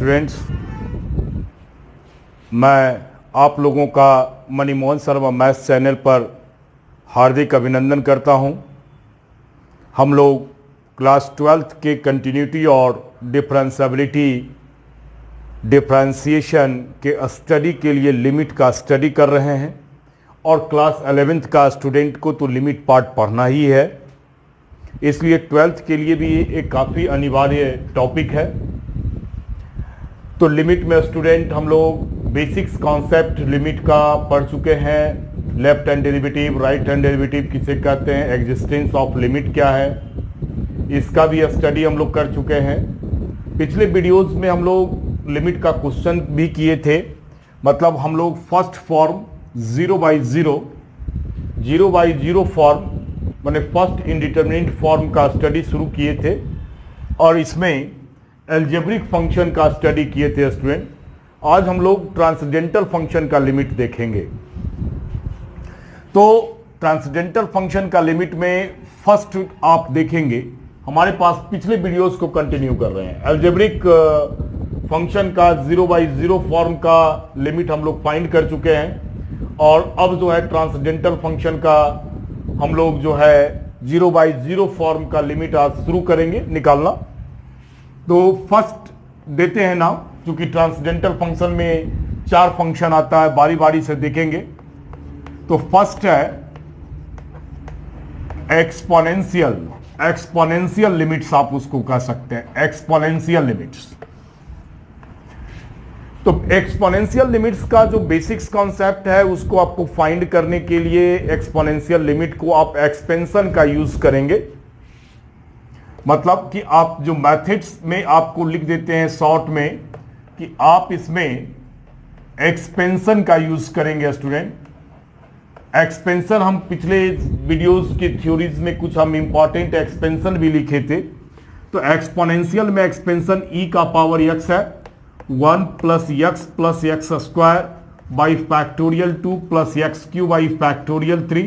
Students, मैं आप लोगों का मणिमोहन शर्मा मैथ्स चैनल पर हार्दिक अभिनंदन करता हूं। हम लोग क्लास 12th के कंटिन्यूटी और डिफरेंशिएशन के स्टडी के लिए लिमिट का स्टडी कर रहे हैं और क्लास 11th का स्टूडेंट को तो लिमिट पार्ट पढ़ना ही है, इसलिए 12th के लिए भी एक काफ़ी अनिवार्य टॉपिक है। तो लिमिट में स्टूडेंट हम लोग बेसिक्स कॉन्सेप्ट लिमिट का पढ़ चुके हैं। Left hand derivative, right hand derivative किसे कहते हैं, एग्जिस्टेंस ऑफ लिमिट क्या है, इसका भी स्टडी हम लोग कर चुके हैं। पिछले वीडियोस में हम लोग लिमिट का क्वेश्चन भी किए थे, मतलब हम लोग फर्स्ट फॉर्म 0/0 फॉर्म माने फर्स्ट इंडिटरमिनेट फॉर्म का स्टडी शुरू किए थे और इसमें एल्जेब्रिक फंक्शन का स्टडी किए थे स्टूडेंट। आज हम लोग ट्रांसडेंटल फंक्शन का लिमिट देखेंगे। तो ट्रांसडेंटल फंक्शन का लिमिट में फर्स्ट आप देखेंगे, हमारे पास पिछले वीडियोस को कंटिन्यू कर रहे हैं। एल्जेब्रिक फंक्शन का 0/0 फॉर्म का लिमिट हम लोग फाइंड कर चुके हैं और अब जो है ट्रांसडेंटल फंक्शन का हम लोग जो है 0/0 फॉर्म का लिमिट आज शुरू करेंगे निकालना। तो फर्स्ट देते हैं नाम, क्योंकि ट्रांसडेंटल फंक्शन में 4 फंक्शन आता है, बारी बारी से देखेंगे। तो फर्स्ट है एक्सपोनेंशियल लिमिट्स, आप उसको कह सकते हैं एक्सपोनेंशियल लिमिट्स। तो एक्सपोनेंशियल लिमिट्स का जो बेसिक्स कॉन्सेप्ट है उसको आपको फाइंड करने के लिए एक्सपोनेंशियल लिमिट को आप एक्सपेंशन का यूज करेंगे। मतलब कि आप जो मैथड्स में आपको लिख देते हैं शॉर्ट में कि आप इसमें एक्सपेंशन का यूज करेंगे स्टूडेंट। एक्सपेंशन हम पिछले वीडियोस की थ्योरीज में कुछ हम इंपॉर्टेंट एक्सपेंशन भी लिखे थे। तो एक्सपोनेंशियल में एक्सपेंशन e का पावर x है 1 + x + x² by factorial 2 + x³ by factorial 3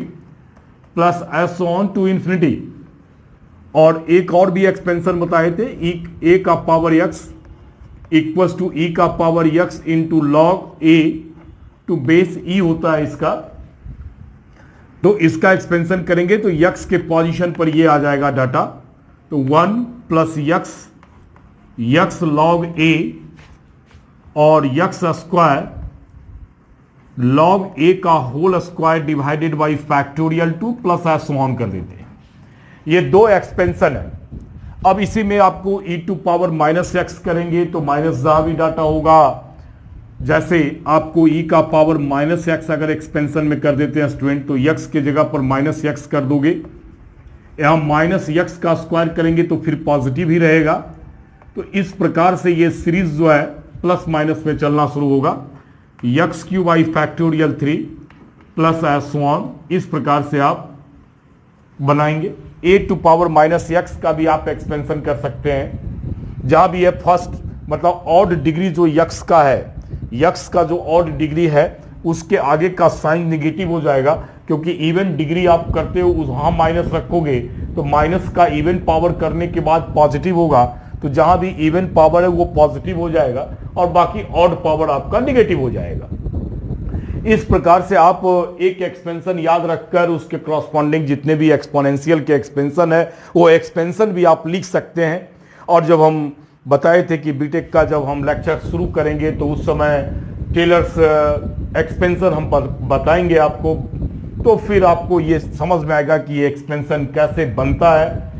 plus s on to infinity। और एक और भी एक्सपेंशन बताए थे, e का power x equals to e का power x into log a to base e होता है इसका। तो इसका एक्सपेंशन करेंगे तो x के पोजीशन पर ये आ जाएगा डाटा। तो 1 + x लॉग a और x² लॉग a का whole square divided by factorial 2 plus s on कर देते हैं। ये 2 एक्सपेंशन है। अब इसी में आपको e⁻⁻x करेंगे तो माइनस जहां भी डाटा होगा, जैसे आपको e का पावर -x अगर एक्सपेंशन में कर देते हैं स्टूडेंट तो x के जगह पर -x कर दोगे, यहां -x का स्क्वायर करेंगे तो फिर पॉजिटिव ही रहेगा। तो इस प्रकार से ये सीरीज जो है प्लस माइनस में चलना शुरू होगा। x³ by factorial 3 plus s1, इस प्रकार से आप बनाएंगे। e⁻⁻x का भी आप एक्सपेंशन कर सकते हैं। जहां भी है फर्स्ट मतलब ऑड डिग्री जो x का है, x का जो ऑड डिग्री है उसके आगे का साइन निगेटिव हो जाएगा, क्योंकि इवन डिग्री आप करते हो वहां माइनस रखोगे तो माइनस का इवन पावर करने के बाद पॉजिटिव होगा। तो जहां भी इवन पावर है वो पॉजिटिव हो जाएगा और बाकी ऑड पावर आपका निगेटिव हो जाएगा। इस प्रकार से आप एक एक्सपेंशन याद रखकर उसके क्रॉसपॉन्डिंग जितने भी एक्सपोनेंशियल के एक्सपेंशन है वो एक्सपेंशन भी आप लिख सकते हैं। और जब हम बताए थे कि बीटेक का जब हम लेक्चर शुरू करेंगे तो उस समय टेलर्स एक्सपेंशन हम बताएंगे आपको, तो फिर आपको ये समझ में आएगा कि ये एक्सपेंशन कैसे बनता है।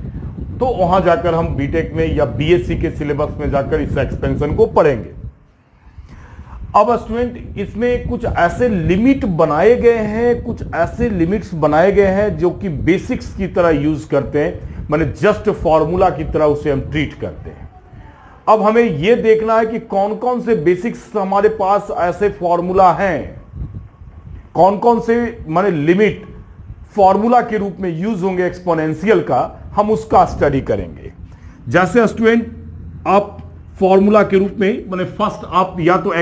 तो वहां जाकर हम बीटेक में या बीएससी के सिलेबस में जाकर इस एक्सपेंशन को पढ़ेंगे। अब स्टूडेंट इसमें कुछ ऐसे लिमिट बनाए गए हैं, कुछ ऐसे लिमिट्स बनाए गए हैं जो कि बेसिक्स की तरह यूज करते हैं, माने जस्ट फॉर्मूला की तरह उसे हम ट्रीट करते हैं। अब हमें यह देखना है कि कौन कौन से बेसिक्स हमारे पास ऐसे फॉर्मूला हैं, कौन कौन से माने लिमिट फॉर्मूला के रूप में यूज होंगे एक्सपोनेंशियल का, हम उसका स्टडी करेंगे। जैसे स्टूडेंट आप फॉर्मूला के रूप में माने फर्स्ट आप या तो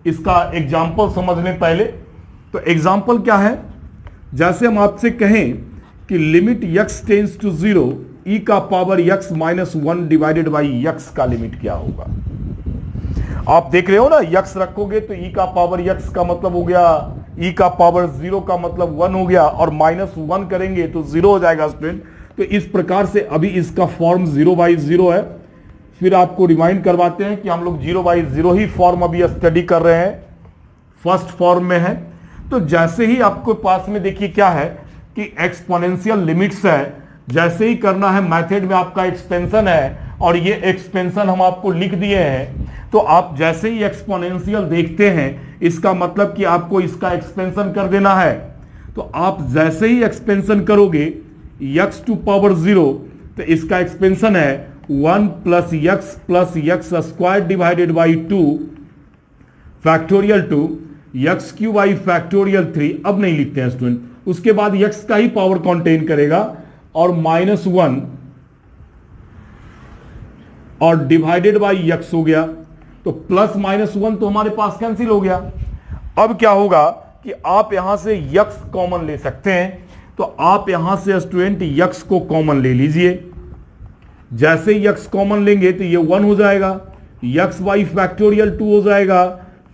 इसका एग्जाम्पल समझ लें पहले। तो एग्जाम्पल क्या है, जैसे हम आपसे कहें कि limit x tends to 0 e का power x -1 divided by x का लिमिट क्या होगा। आप देख रहे हो ना, यक्स रखोगे तो ई का पावर यक्स का मतलब हो गया, ई का पावर 0 का मतलब 1 हो गया, और -1 करेंगे तो 0 हो जाएगा स्टूडेंट। तो इस प्रकार से अभी इसका फॉर्म 0/0 है। फिर आपको रिमाइंड करवाते हैं कि हम लोग 0/0 ही फॉर्म अभी स्टडी कर रहे हैं, फर्स्ट फॉर्म में है। तो जैसे ही आपको पास में देखिए क्या है कि एक्सपोनेंशियल लिमिट्स है, जैसे ही करना है मेथड में आपका एक्सपेंशन है, और ये एक्सपेंशन हम आपको लिख दिए हैं। तो आप जैसे ही एक्सपोनेंशियल देखते हैं, इसका मतलब कि आपको इसका एक्सपेंशन कर देना है। तो आप जैसे ही एक्सपेंशन करोगे x टू पावर 0, तो इसका एक्सपेंशन है 1 + x square divided by 2 factorial 2 x³ 3। अब नहीं लिखते हैं स्टूडेंट, उसके बाद x का ही पावर कंटेन करेगा, और -1 और डिवाइडेड बाई x हो गया। तो +-1 तो हमारे पास कैंसिल हो गया। अब क्या होगा कि आप यहां से x कॉमन ले सकते हैं। तो आप यहां से स्टूडेंट x को कॉमन ले लीजिए। जैसे ही x कॉमन लेंगे तो ये 1 हो जाएगा, x/2 हो जाएगा,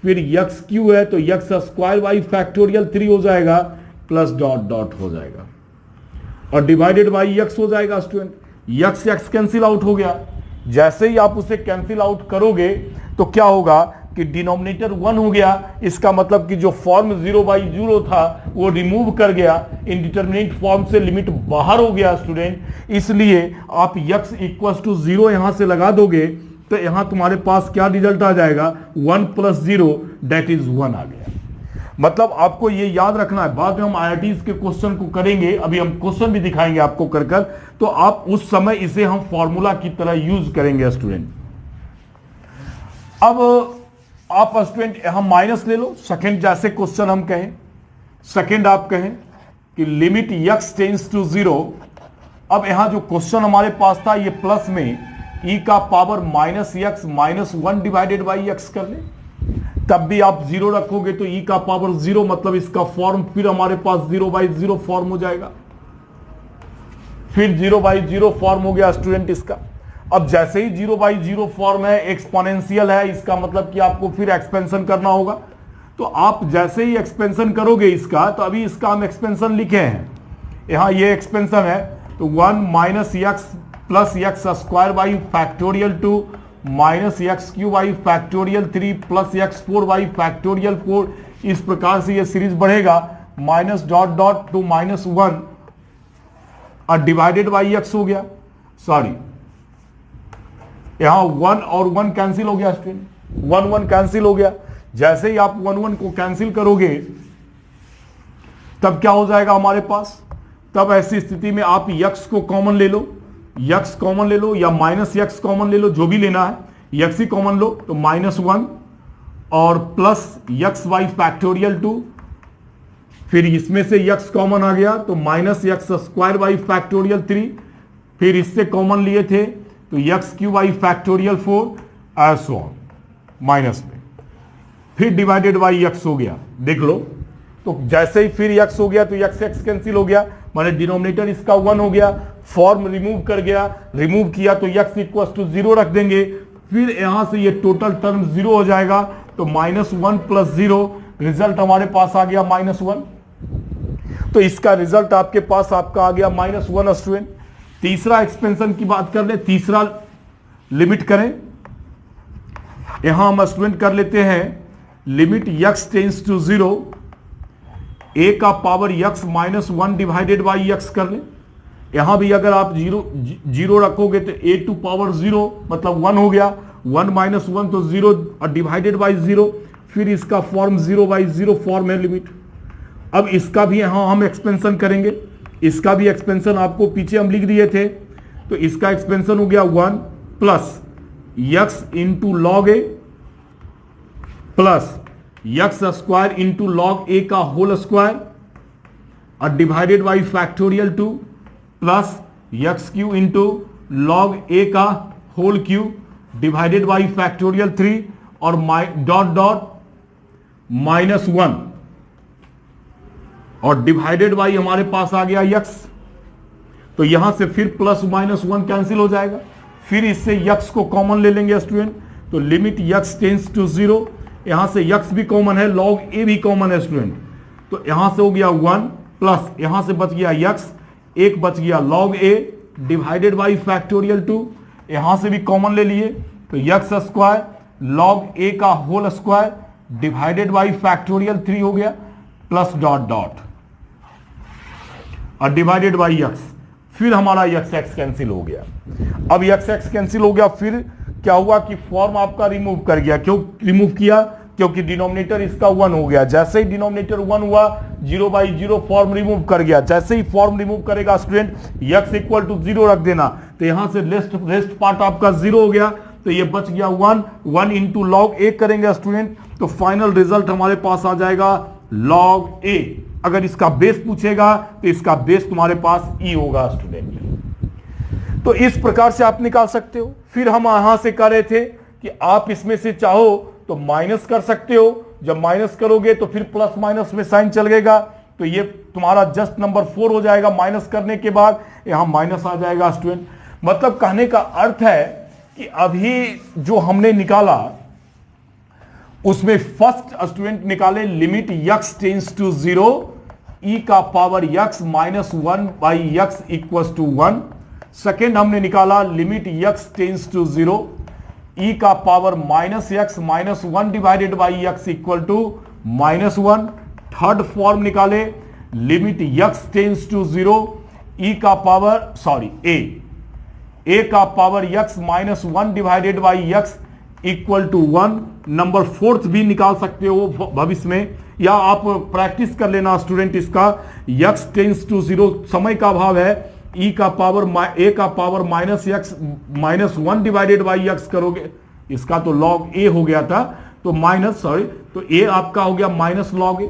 फिर x³ है तो x² 3 हो जाएगा, प्लस डॉट हो जाएगा, और डिवाइडेड बाई x हो जाएगा स्टूडेंट। x कैंसिल आउट हो गया। जैसे ही आप उसे कैंसिल आउट करोगे तो क्या होगा कि डिनोमिनेटर 1 हो गया। इसका मतलब कि जो फॉर्म 0/0 था वो रिमूव कर गया, इनडिटरमिनेट फॉर्म से लिमिट बाहर हो गया स्टूडेंट। इसलिए आप x = 0 यहां से लगा दोगे तो यहां तुम्हारे पास क्या रिजल्ट आ जाएगा, 1 + 0 दैट इज 1 आ गया। मतलब आपको ये याद रखना है, बाद में हम IITs के क्वेश्चन को करेंगे, अभी हम क्वेश्चन भी दिखाएंगे आपको कर कर, तो आप उस समय इसे हम फॉर्मूला की तरह यूज करेंगे स्टूडेंट। अब आप स्टूडेंट यहां माइनस ले लो, सेकंड जैसे क्वेश्चन हम कहें, सेकंड आप कहें कि लिमिट x टेंड्स टू 0। अब यहां जो क्वेश्चन हमारे पास था ये प्लस में e का power -x -1 divided by x कर ले, तब भी आप 0 रखोगे तो e का पावर 0, मतलब इसका फॉर्म फिर हमारे पास 0/0 फॉर्म हो जाएगा। फिर 0/0 फॉर्म हो गया स्टूडेंट इसका। अब जैसे ही 0/0 फॉर्म है, एक्सपोनेंशियल है, इसका मतलब कि आपको फिर एक्सपेंशन करना होगा। तो आप जैसे ही एक्सपेंशन करोगे इसका, तो अभी इसका हम एक्सपेंशन लिखे हैं, यहां ये एक्सपेंशन है, तो 1 - x + x² 2 -x³ 3 + x4 इस प्रकार से ये सीरीज बढ़ेगा, -डॉट टू -1 और डिवाइडेड बाई x हो गया। सॉरी, यहां 1 और 1 कैंसिल हो गया स्टूडेंट, 1 कैंसिल हो गया। जैसे ही आप 1 को कैंसिल करोगे तब क्या हो जाएगा हमारे पास, तब ऐसी स्थिति में आप x को कॉमन ले लो, x कॉमन ले लो या -x कॉमन ले लो, जो भी लेना है, x ही कॉमन लो, तो -1 और प्लस x/2, फिर इसमें से x कॉमन आ गया तो -x² 3, फिर इससे कॉमन लिए थे तो x³ 4 ऐसो माइनस में, फिर डिवाइडेड बाई x हो गया। देख लो, तो जैसे ही फिर x हो गया तो x कैंसिल हो गया, माने डिनोमिनेटर इसका 1 हो गया, फॉर्म रिमूव कर गया, रिमूव किया तो x = 0 रख देंगे, फिर यहां से ये टोटल टर्म 0 हो जाएगा, तो -1 + 0 रिजल्ट हमारे पास आ गया -1। तो इसका रिजल्ट आपके पास आपका आ गया -1 स्टूडेंट। तीसरा एक्सपेंशन की बात कर ले, तीसरा लिमिट करें, यहां हम स्टूडेंट कर लेते हैं limit x tends to 0, a का power x -1 divided by x कर ले। यहां भी अगर आप 0 रखोगे तो a⁴ मतलब 1 हो गया, 1 - 1 तो 0 और डिवाइडेड बाई 0, फिर इसका फॉर्म 0/0 फॉर्म है लिमिट। अब इसका भी यहां हम एक्सपेंशन करेंगे, इसका भी एक्सपेंशन आपको पीछे हम लिख दिए थे, तो इसका एक्सपेंशन हो गया 1 + x × log a plus x² × log a का होल स्क्वायर और divided by 2 plus x³ × log a का होल क्यूब डिवाइडेड बाई 3 और डॉट -1 और डिवाइडेड बाई हमारे पास आ गया x। तो यहां से फिर +-1 कैंसिल हो जाएगा, फिर इससे x को कॉमन ले लेंगे स्टूडेंट, तो लिमिट यक्स टेंस टू 0, यहां से यक्स भी कॉमन है, लॉग ए भी कॉमन है स्टूडेंट, तो यहां से हो गया 1 प्लस यहां से बच गया यक्स, एक बच गया log a divided by factorial 2, यहां से भी कॉमन ले लिए तो यक्स स्क्वायर log a का whole square divided by factorial 3 हो गया प्लस डॉट डॉट और डिवाइडेड बाई यक्स, फिर हमारा यक्स एक्स कैंसिल हो गया। अब यक्स एक्स कैंसिल हो गया, फिर क्या हुआ कि फॉर्म आपका रिमूव कर गया। क्यों रिमूव किया? क्योंकि डिनोमिनेटर इसका 1 हो गया। जैसे ही डिनोमिनेटर 1 हुआ 0/0 फॉर्म रिमूव कर गया। जैसे ही फॉर्म रिमूव करेगा स्टूडेंट x इक्वल टू 0 रख देना, तो यहां से रेस्ट पार्ट आपका 0 हो गया, तो ये बच गया 1 इंटू लॉग ए करेंगे स्टूडेंट, तो फाइनल रिजल्ट हमारे पास आ जाएगा log a। अगर इसका बेस पूछेगा तो इसका बेस तुम्हारे पास e होगा स्टूडेंट। तो इस प्रकार से आप निकाल सकते हो। फिर हम यहां से कर रहे थे कि आप इसमें से चाहो तो माइनस कर सकते हो, जब माइनस करोगे तो फिर प्लस माइनस में साइन चलेगा, तो ये तुम्हारा जस्ट नंबर 4 हो जाएगा। माइनस करने के बाद यहां माइनस आ जाएगा स्टूडेंट। मतलब कहने का अर्थ है कि अभी जो हमने निकाला उसमें फर्स्ट स्टूडेंट निकाले limit x tends to 0 e का power x minus 1 by x equal to 1। Second हमने निकाला limit x tends to 0 e का power minus x minus 1 divided by x equal to minus 1। Third form निकाले limit x tends to 0 e का power a का power x minus 1 divided by x equal to 1। Number 4th भी निकाल सकते हो भविष्य में, या आप प्रैक्टिस कर लेना स्टूडेंट इसका। यक्स टेंस टू 0 समय का अभाव है, e का पावर a का power minus x minus 1 divided by x करोगे, इसका तो log a हो गया था, तो तो a आपका हो गया माइनस log a।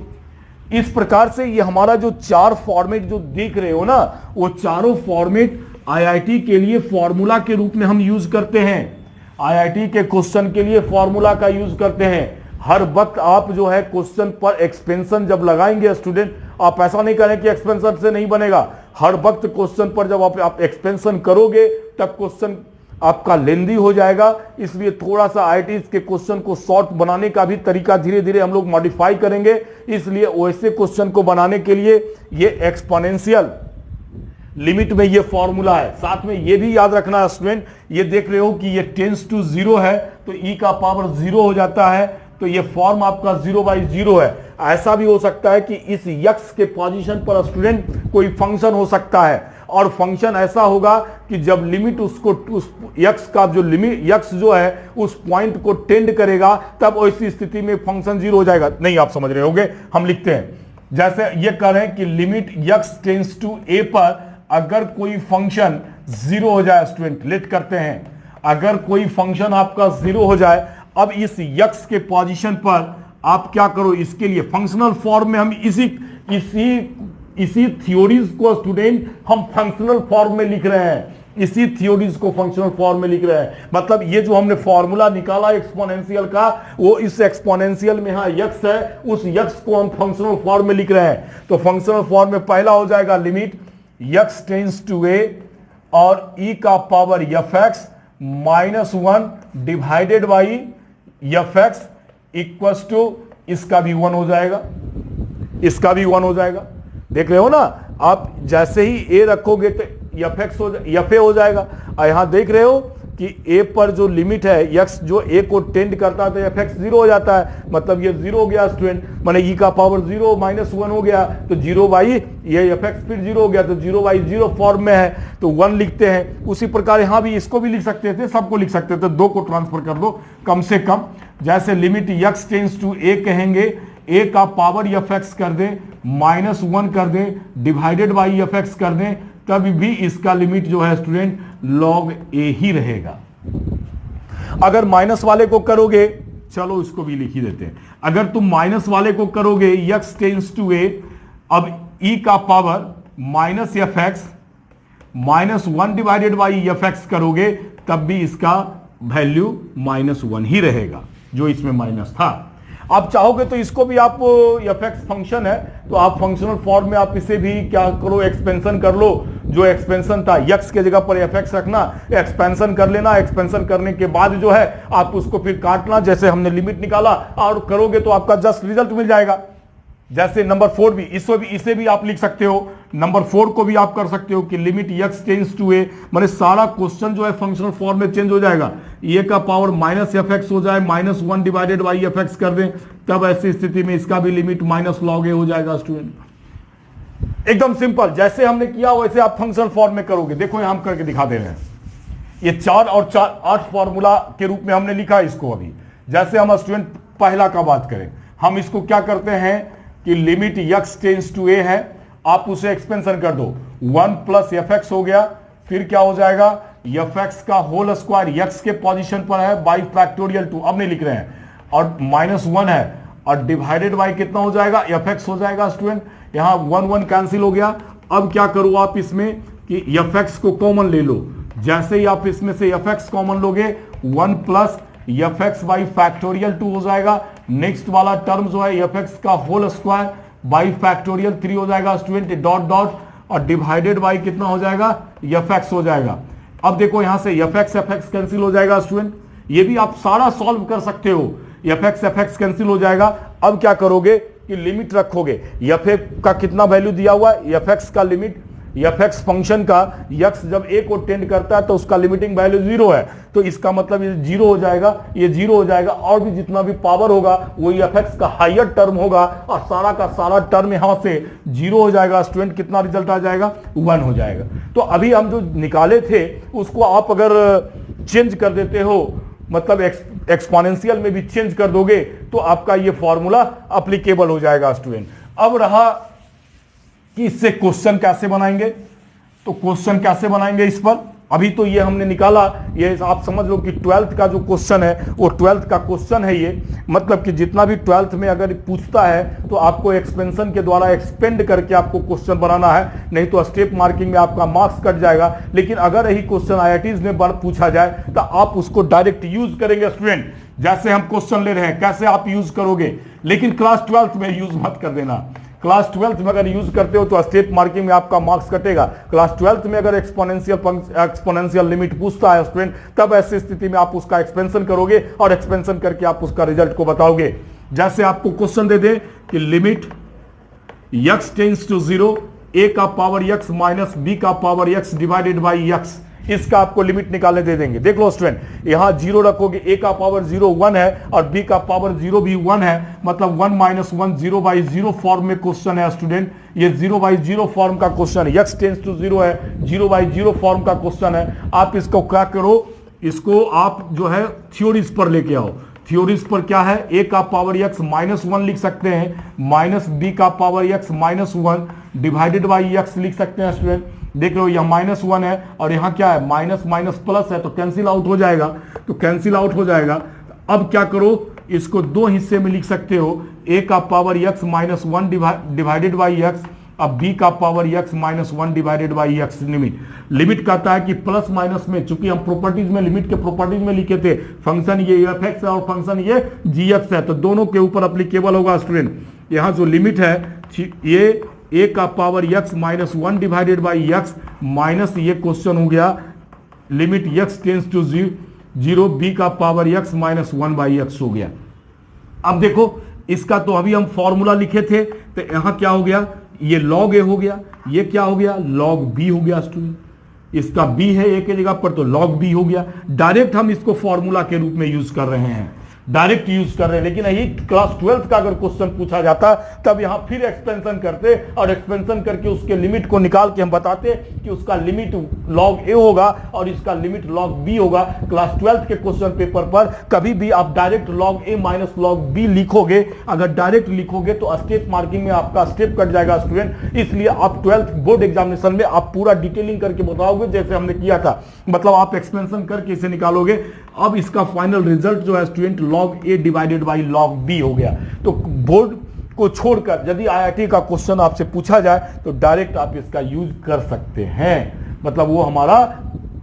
इस प्रकार से ये हमारा जो 4 फॉर्मेट जो देख रहे हो ना, वो चारों फॉर्मेट आईआईटी के लिए फॉर्मूला के रूप में हम यूज करते हैं। आईआईटी के क्वेश्चन के लिए फॉर्मूला का यूज करते हैं। हर वक्त आप जो है क्वेश्चन पर एक्सपेंशन जब लगाएंगे स्टूडेंट, आप ऐसा नहीं करें कि एक्सपेंशन से नहीं बनेगा। हर वक्त क्वेश्चन पर जब आप एक्सपेंशन करोगे तब क्वेश्चन आपका लेंदी हो जाएगा। इसलिए थोड़ा सा आईआईटी के क्वेश्चन को शॉर्ट बनाने का भी तरीका धीरे धीरे हम लोग मॉडिफाई करेंगे। इसलिए वैसे क्वेश्चन को बनाने के लिए ये एक्सपोनेंशियल लिमिट में ये फॉर्मूला है। साथ में ये भी याद रखना स्टूडेंट, ये देख रहे हो कि ये टेंस टू 0 है तो e का पावर 0 हो जाता है, तो ये फॉर्म आपका 0/0 है। ऐसा भी हो सकता है कि इस यक्स के पोजीशन पर स्टूडेंट कोई फंक्शन हो सकता है, और फंक्शन ऐसा होगा कि जब लिमिट उसको उस यक्स का जो लिमिट यक्स जो है उस पॉइंट को टेंड करेगा, तब ऐसी स्थिति में फंक्शन 0 हो जाएगा। नहीं, आप समझ रहे होगे, हम लिखते हैं जैसे ये कह रहे हैं कि limit x tends to a पर अगर कोई फंक्शन 0 हो जाए स्टूडेंट, लेट करते हैं, अगर कोई फंक्शन आपका 0 हो जाए, अब इस यक्स के पोजीशन पर आप क्या करो, इसके लिए फंक्शनल फॉर्म में हम इसी थ्योरीज को स्टूडेंट हम फंक्शनल फॉर्म में लिख रहे हैं। इसी थ्योरीज को फंक्शनल फॉर्म में लिख रहे हैं। मतलब ये जो हमने फॉर्मूला निकाला एक्सपोनेंशियल का, वो इस एक्सपोनेंशियल में यहां यक्स है, उस यक्स को हम फंक्शनल फॉर्म में लिख रहे हैं। तो फंक्शनल फॉर्म में पहला हो जाएगा limit x tends to a और e का power f x minus 1 divided by f x equal to, इसका भी 1 हो जाएगा, इसका भी 1 हो जाएगा। देख रहे हो ना आप, जैसे ही a रखोगे तो एफ ए हो जाएगा। और यहां देख रहे हो कि a पर जो लिमिट है यक्स जो a को टेंड करता है तो एफ एक्स 0 हो जाता है, मतलब ये 0 हो गया स्टूडेंट, माने e का पावर 0 माइनस 1 हो गया, तो 0 बाई ये एफ एक्स फिर 0 हो गया, तो 0/0 फॉर्म में है तो 1 लिखते हैं। उसी प्रकार यहां भी इसको भी लिख सकते थे, सबको लिख सकते थे, 2 को ट्रांसफर कर दो कम से कम। जैसे limit x tends to a कहेंगे, a का पावर एफ एक्स कर दे माइनस 1 कर दे डिवाइडेड बाई एफ एक्स कर दे, तब भी इसका लिमिट जो है स्टूडेंट log a ही रहेगा। अगर माइनस वाले को करोगे, चलो इसको भी लिख ही देते हैं, अगर तुम माइनस वाले को करोगे यक्स टेंस टू a, अब e का power minus f x minus 1 divided by f x करोगे, तब भी इसका वैल्यू माइनस 1 ही रहेगा जो इसमें माइनस था। आप चाहोगे तो इसको भी आप एफ एक्स फंक्शन है तो आप फंक्शनल फॉर्म में आप इसे भी क्या करो, एक्सपेंशन कर लो, जो एक्सपेंशन था यक्स के जगह पर एफ एक्स रखना, एक्सपेंशन कर लेना, एक्सपेंशन करने के बाद जो है आप उसको फिर काटना, जैसे हमने लिमिट निकाला और करोगे तो आपका जस्ट रिजल्ट मिल जाएगा। जैसे नंबर 4 भी, इसे भी आप लिख सकते हो, नंबर 4 को भी आप कर सकते हो कि लिमिट यक्स टेंड्स टू ए, माने सारा क्वेश्चन जो है फंक्शनल फॉर्म में चेंज हो जाएगा, ए का पावर माइनस एफ एक्स हो जाए, -1 डिवाइडेड बाई एफ एक्स कर दें, तब ऐसी स्थिति में इसका भी लिमिट माइनस लॉग ए हो जाएगा स्टूडेंट। एकदम सिंपल, जैसे हमने किया वैसे आप फंक्शनल फॉर्म में करोगे। देखो यहां हम करके दिखा दे रहे हैं, ये 4 और 4 8 फॉर्मूला के रूप में हमने लिखा इसको। अभी जैसे हम स्टूडेंट पहला का बात करें, हम इसको क्या करते हैं कि लिमिट यक्स टेंड्स टू ए है, आप उसे एक्सपेंशन कर दो, 1 प्लस एफ एक्स हो गया, फिर क्या हो जाएगा एफ एक्स का होल स्क्वायर यक्स के पोजीशन पर है बाई फैक्टोरियल 2, अब नहीं लिख रहे हैं, और -1 है और डिवाइडेड बाई कितना हो जाएगा एफ एक्स हो जाएगा स्टूडेंट। यहां 1 1 कैंसिल हो गया। अब क्या करो आप इसमें कि एफ एक्स को कॉमन ले लो, जैसे ही आप इसमें से एफ एक्स कॉमन लोगे 1 plus F x by factorial 2 हो जाएगा। नेक्स्ट वाला टर्म जो है एफ एक्स का होल स्क्वायर बाई फैक्टोरियल 3 हो जाएगा स्टूडेंट, डॉट डॉट, और डिवाइडेड बाई कितना हो जाएगा एफ एक्स हो जाएगा। अब देखो यहां से एफ एक्स कैंसिल हो जाएगा स्टूडेंट, ये भी आप सारा सॉल्व कर सकते हो, एफ एक्स कैंसिल हो जाएगा। अब क्या करोगे कि लिमिट रखोगे, एफ एक्स का कितना वैल्यू दिया हुआ है, एफ एक्स का लिमिट, एफ एक्स फंक्शन का यक्स जब ए को टेंड करता है तो उसका लिमिटिंग वैल्यू 0 है, तो इसका मतलब ये 0 हो जाएगा, ये 0 हो जाएगा, और भी जितना भी पावर होगा वो एफ एक्स का हायर टर्म होगा, और सारा का सारा टर्म यहां से 0 हो जाएगा स्टूडेंट। कितना रिजल्ट आ जाएगा 1 हो जाएगा। तो अभी हम जो निकाले थे उसको आप अगर चेंज कर देते हो, मतलब एक्सपोनेंशियल में भी चेंज कर दोगे तो आपका ये फॉर्मूला अप्लीकेबल हो जाएगा स्टूडेंट। अब रहा कि इससे क्वेश्चन कैसे बनाएंगे, तो क्वेश्चन कैसे बनाएंगे इस पर, अभी तो ये हमने निकाला, ये आप समझ लो कि 12th का जो क्वेश्चन है वो 12th का क्वेश्चन है ये, मतलब कि जितना भी 12th में अगर पूछता है तो आपको एक्सपेंशन के द्वारा एक्सपेंड करके आपको क्वेश्चन बनाना है, नहीं तो स्टेप मार्किंग में आपका मार्क्स कट जाएगा। लेकिन अगर यही क्वेश्चन IITs में पूछा जाए तो आप उसको डायरेक्ट यूज करेंगे स्टूडेंट। जैसे हम क्वेश्चन ले रहे हैं कैसे आप यूज करोगे, लेकिन क्लास 12th में यूज मत कर देना। क्लास 12th में अगर यूज करते हो तो स्टेप मार्किंग में आपका मार्क्स कटेगा। क्लास 12th में अगर एक्सपोनेंशियल लिमिट पूछता है स्टूडेंट, तब ऐसी स्थिति में आप उसका एक्सपेंशन करोगे और एक्सपेंशन करके आप उसका रिजल्ट को बताओगे। जैसे आपको क्वेश्चन दे दे कि लिमिट यक्स टेंड्स टू 0, ए का पावर यक्स माइनस बी का power x divided by x, इसका आपको लिमिट निकालने दे देंगे। देख लो स्टूडेंट, यहां 0 रखोगे, ए का पावर 0 1 है और बी का पावर 0 भी 1 है, मतलब 1 - 1 0/0 फॉर्म में क्वेश्चन है स्टूडेंट। ये 0/0 फॉर्म का क्वेश्चन है, यक्स टेंड्स टू 0 है, 0/0 फॉर्म का क्वेश्चन है। आप इसको क्या करो, इसको आप जो है थ्योरीज पर लेके आओ। थ्योरीज पर क्या है, ए का पावर यक्स -1 लिख सकते हैं, माइनस बी का power x -1 divided by x लिख सकते हैं स्टूडेंट। देख लो यह -1 है और यहाँ क्या है माइनस माइनस प्लस है, तो कैंसिल आउट हो जाएगा, तो कैंसिल आउट हो जाएगा। अब क्या करो, इसको 2 हिस्से में लिख सकते हो, ए का power x -1 divided by x, अब बी का power x -1 divided by x. Limit कहता है कि प्लस माइनस में, चूंकि हम प्रॉपर्टीज में लिमिट के प्रॉपर्टीज में लिखे थे फंक्शन ये एफ एक्स है और फंक्शन ये जी एक्स है, तो दोनों के ऊपर अप्लीकेबल होगा स्टूडेंट। यहाँ जो लिमिट है ये ए का power x -1 divided by x minus ये क्वेश्चन हो गया limit x tends to 0 b का पावर यक्स -1 बाई यक्स हो गया। अब देखो इसका तो अभी हम फॉर्मूला लिखे थे, तो यहां क्या हो गया, ये लॉग ए हो गया, ये क्या हो गया लॉग बी हो गया स्टूडेंट। इसका बी है ए के जगह पर, तो लॉग बी हो गया। डायरेक्ट हम इसको फॉर्मूला के रूप में यूज कर रहे हैं, डायरेक्ट यूज कर रहे हैं। लेकिन यही क्लास 12th का अगर क्वेश्चन पूछा जाता तब यहां फिर एक्सपेंशन करते और एक्सपेंशन करके उसके लिमिट को निकाल के हम बताते कि उसका लिमिट लॉग ए होगा और इसका लिमिट लॉग बी होगा। क्लास 12th के क्वेश्चन पेपर पर कभी भी आप डायरेक्ट लॉग ए माइनस लॉग बी लिखोगे, अगर डायरेक्ट लिखोगे तो स्टेप मार्किंग में आपका स्टेप कट जाएगा स्टूडेंट। इसलिए आप 12th बोर्ड एग्जामिनेशन में आप पूरा डिटेलिंग करके बताओगे जैसे हमने किया था, मतलब आप एक्सपेंशन करके इसे निकालोगे। अब इसका फाइनल रिजल्ट जो है student log a divided by log b हो गया। तो बोर्ड को छोड़कर यदि IIT का क्वेश्चन आपसे पूछा जाए तो डायरेक्ट आप इसका यूज कर सकते हैं। मतलब वो हमारा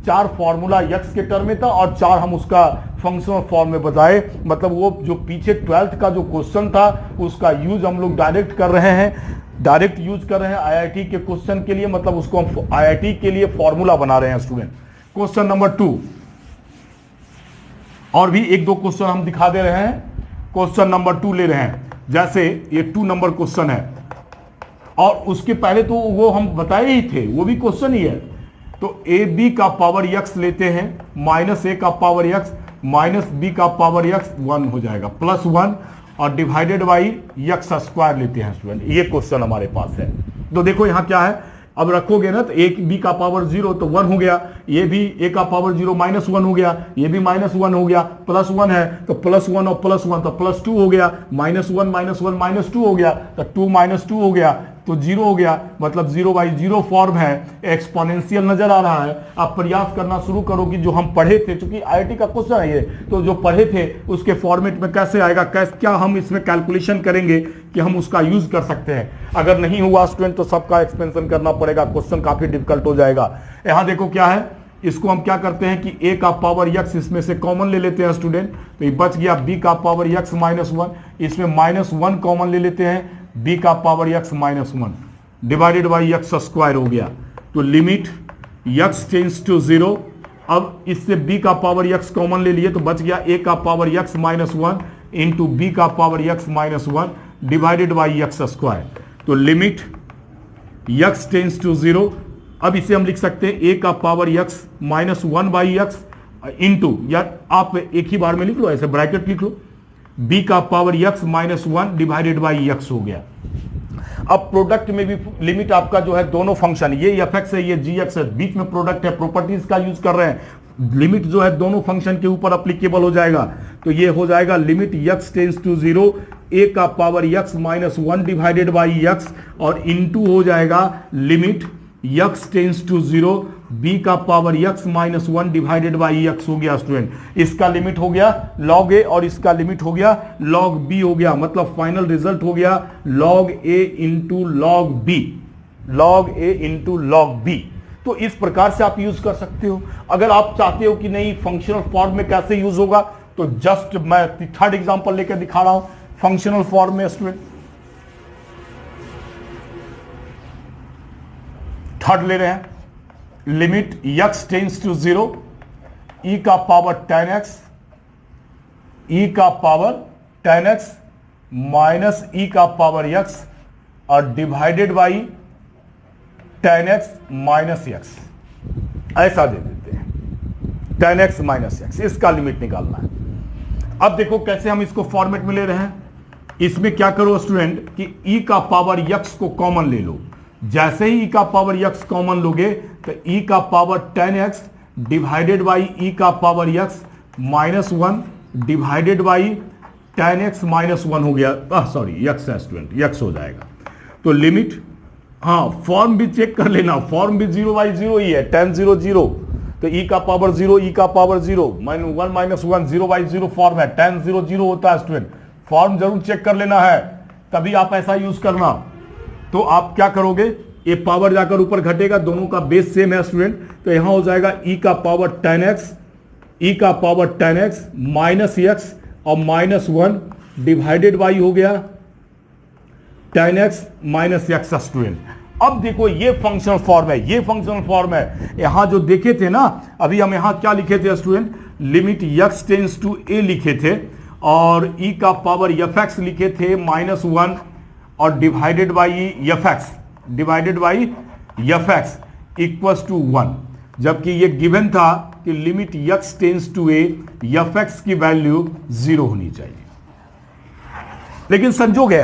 4 फॉर्मूला यक्स के टर्म में था और 4 हम उसका फंक्शनल फॉर्म में बताए। मतलब वो जो पीछे 12th का जो क्वेश्चन था उसका यूज हम लोग डायरेक्ट कर रहे हैं। डायरेक्ट यूज कर रहे हैं आईआईटी के क्वेश्चन के लिए, मतलब उसको हम आईआईटी के लिए फॉर्मूला बना रहे हैं स्टूडेंट। क्वेश्चन नंबर 2, और भी एक दो क्वेश्चन हम दिखा दे रहे हैं। क्वेश्चन नंबर 2 ले रहे हैं, जैसे ये 2 नंबर क्वेश्चन है, और उसके पहले तो वो हम बताए ही थे, वो भी क्वेश्चन ही है। तो ए बी का पावर यक्स लेते हैं, माइनस ए का पावर यक्स माइनस बी का पावर यक्स 1 हो जाएगा, प्लस 1 और डिवाइडेड बाई यक्स स्क्वायर लेते हैं स्टूडेंट। ये क्वेश्चन हमारे पास है। तो देखो यहां क्या है, अब रखोगे ना तो ए बी का पावर 0 तो 1 हो गया, ये भी ए का पावर 0 माइनस 1 हो गया, ये भी माइनस 1 हो गया, प्लस 1 है तो प्लस 1 और प्लस 1 तो प्लस 2 हो गया, माइनस 1 माइनस 2 हो गया तो 2 माइनस 2 हो गया तो 0 हो गया, मतलब 0/0 फॉर्म है, एक्सपोनेंशियल नजर आ रहा है। आप प्रयास करना शुरू करो कि जो हम पढ़े थे, क्योंकि आईआईटी का क्वेश्चन है ये, तो जो पढ़े थे उसके फॉर्मेट में कैसे आएगा, क्या हम इसमें कैलकुलेशन करेंगे कि हम उसका यूज कर सकते हैं। अगर नहीं हुआ स्टूडेंट तो सबका एक्सपेंशन करना पड़ेगा, क्वेश्चन काफी डिफिकल्ट हो जाएगा। यहां देखो क्या है, इसको हम क्या करते हैं कि a का पावर यक्स इसमें से कॉमन ले लेते हैं स्टूडेंट, तो ये बच गया b का पावर यक्स माइनस 1, इसमें माइनस 1 कॉमन ले लेते हैं, b का power x minus 1 divided by x square हो गया। तो लिमिट यक्स टेंड्स टू 0, अब इससे b का पावर यक्स कॉमन ले लिए तो बच गया a का power x minus 1 into b का power x minus 1 divided by x square. तो लिमिट यक्स टेंड्स टू 0, अब इसे हम लिख सकते हैं a का power x minus 1 by x into, या आप एक ही बार में लिख लो, ऐसे ब्रैकेट लिख लो, b का power x minus 1 divided by x हो गया। अब प्रोडक्ट में भी लिमिट आपका जो है दोनों फंक्शन, ये एफ एक्स है, ये जी एक्स है, बीच में प्रोडक्ट है, प्रॉपर्टीज का यूज कर रहे हैं, लिमिट जो है दोनों फंक्शन के ऊपर अप्लीकेबल हो जाएगा। तो ये हो जाएगा limit x tends to 0, a का power x minus 1 divided by x, और इनटू हो जाएगा limit x tends to 0, b का power x minus 1 divided by x हो गया स्टूडेंट। इसका लिमिट हो गया log a और इसका लिमिट हो गया log b हो गया, मतलब फाइनल रिजल्ट हो गया log a into log b, log a into log b। तो इस प्रकार से आप यूज कर सकते हो। अगर आप चाहते हो कि नहीं फंक्शनल फॉर्म में कैसे यूज होगा, तो जस्ट मैं थर्ड एग्जांपल लेकर दिखा रहा हूं फंक्शनल फॉर्म में स्टूडेंट। थर्ड ले रहे हैं, limit x tends to 0, e का पावर 10x, e का पावर 10x माइनस e का पावर x और divided by 10x minus x, ऐसा दे देते हैं 10x माइनस x, इसका लिमिट निकालना है। अब देखो कैसे हम इसको फॉर्मेट में ले रहे हैं। इसमें क्या करो स्टूडेंट कि e का पावर x को कॉमन ले लो, जैसे ही e का पावर x कॉमन लोगे तो e का power 10x divided by e का power x minus 1 divided by 10x minus 1 हो गया, सॉरी x है स्टूडेंट, x हो जाएगा। तो लिमिट, हाँ फॉर्म भी चेक कर लेना, फॉर्म भी 0/0 ही है, 10 0 0, तो e का पावर 0, e का पावर 0 1 माइनस 1 0/0 फॉर्म है, 10 0 0 होता है स्टूडेंट। फॉर्म जरूर चेक कर लेना है, तभी आप ऐसा यूज करना। तो आप क्या करोगे, ये पावर जाकर ऊपर घटेगा, दोनों का बेस सेम है स्टूडेंट, तो यहां हो जाएगा e का पावर 10x, e का पावर 10x माइनस x और माइनस 1 डिवाइडेड बाई हो गया 10x माइनस x स्टूडेंट। अब देखो ये फंक्शनल फॉर्म है, ये फंक्शनल फॉर्म है। यहां जो देखे थे ना, अभी हम यहां क्या लिखे थे student, limit x tends to a लिखे थे, और e का पावर fx लिखे थे माइनस 1 और divided by fx, divided by fx equals to 1, जबकि ये गिवन था कि limit x tends to a, fx की वैल्यू 0 होनी चाहिए। लेकिन संजोग है,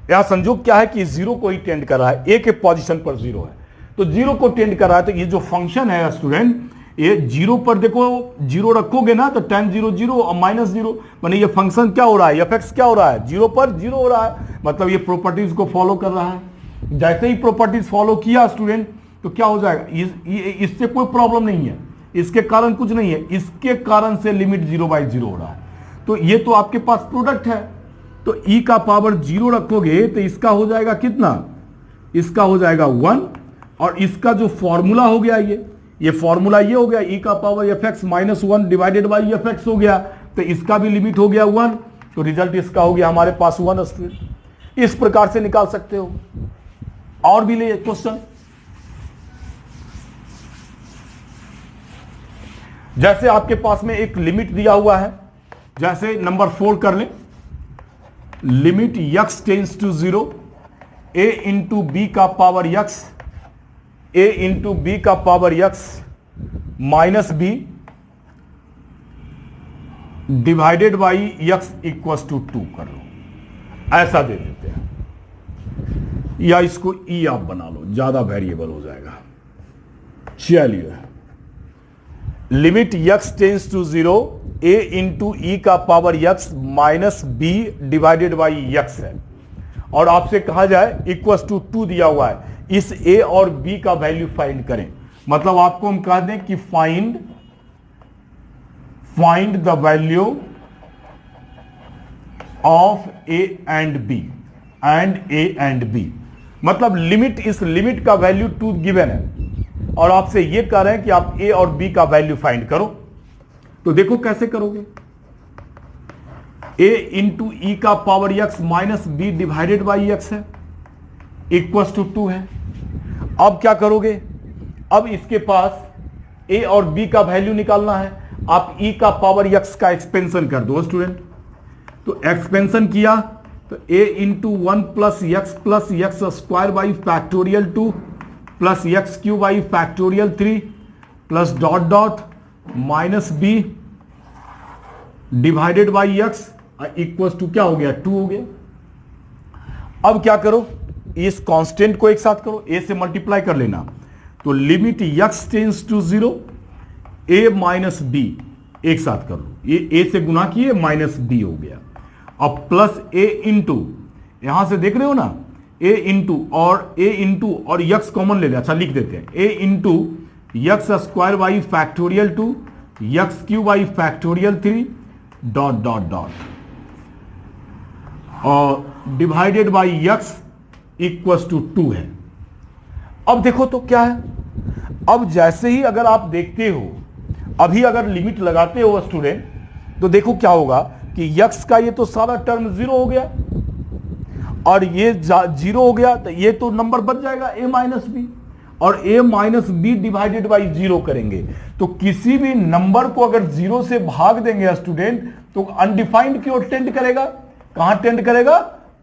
यहां संजोग क्या है कि 0 को ही टेंड कर रहा है, a के पोजीशन पर 0 है, तो 0 को टेंड कर रहा है। तो ये जो फंक्शन है स्टूडेंट, ये 0 पर देखो 0 रखोगे ना तो 10 0 0 और माइनस 0, माने ये फंक्शन क्या हो रहा है, fx क्या हो रहा है, 0 पर 0 हो रहा है, मतलब ये प्रॉपर्टीज को फॉलो कर रहा है। जैसे ही प्रॉपर्टीज फॉलो किया स्टूडेंट तो क्या हो जाएगा, इससे कोई प्रॉब्लम नहीं है, इसके कारण कुछ नहीं है, इसके कारण से लिमिट 0/0 हो रहा है। तो ये तो आपके पास प्रोडक्ट है, तो e का पावर 0 रखोगे तो इसका हो जाएगा कितना, इसका हो जाएगा 1, और इसका जो फॉर्मूला हो गया ये फॉर्मूला ये हो गया, e का power fx minus 1 divided by fx हो गया, तो इसका भी लिमिट हो गया 1, तो रिजल्ट इसका हो गया हमारे पास 1 स्टूडेंट। इस प्रकार से निकाल सकते हो। और भी ले क्वेश्चन, जैसे आपके पास में एक लिमिट दिया हुआ है, जैसे नंबर 4 कर लें, limit x tends to 0 a into b का power x, a into b का power x minus b divided by x equal to 2 कर लो, ऐसा दे देते हैं, या इसको e आप बना लो, ज्यादा वेरिएबल हो जाएगा। चलिए, limit x tends to 0 a into e का power x minus b divided by x है, और आपसे कहा जाए इक्वल टू 2 दिया हुआ है, इस a और b का वैल्यू फाइंड करें। मतलब आपको हम कह दें कि find the value of a and b, मतलब लिमिट, इस लिमिट का वैल्यू 2 गिवन है और आपसे यह कह रहे हैं कि आप a और b का वैल्यू फाइंड करो। तो देखो कैसे करोगे, a इंटू ई का power x minus b divided by x है, इक्वल टू 2 है। अब क्या करोगे, अब इसके पास a और b का वैल्यू निकालना है, आप e का पावर x का एक्सपेंशन कर दो स्टूडेंट। तो एक्सपेंशन किया तो a into 1 plus x square by factorial 2 plus x cube by factorial 3 plus dot dot minus b divided by x equal to क्या हो गया, 2 हो गया। अब क्या करो, इस कांस्टेंट को एक साथ करो, a से मल्टीप्लाई कर लेना, तो limit x tends to 0 a minus b एक साथ कर लो, ये a से गुना किए माइनस b हो गया। अब प्लस a इंटू, यहां से देख रहे हो ना, a इंटू और x कॉमन ले ले, अच्छा लिख देते हैं, a into x square by factorial 2 x cube by factorial 3 dot dot dot और divided by x equal to 2 है। अब देखो तो क्या है, अब जैसे ही अगर आप देखते हो, अभी अगर लिमिट लगाते हो स्टूडेंट, तो देखो क्या होगा कि x का ये तो सारा टर्म 0 हो गया और ये 0 हो गया, तो ये तो नंबर बच जाएगा a माइनस बी, और a minus b divided by 0 करेंगे तो किसी भी नंबर को अगर 0 से भाग देंगे स्टूडेंट तो अनडिफाइंड की ओर टेंड करेगा। कहां टेंड करेगा,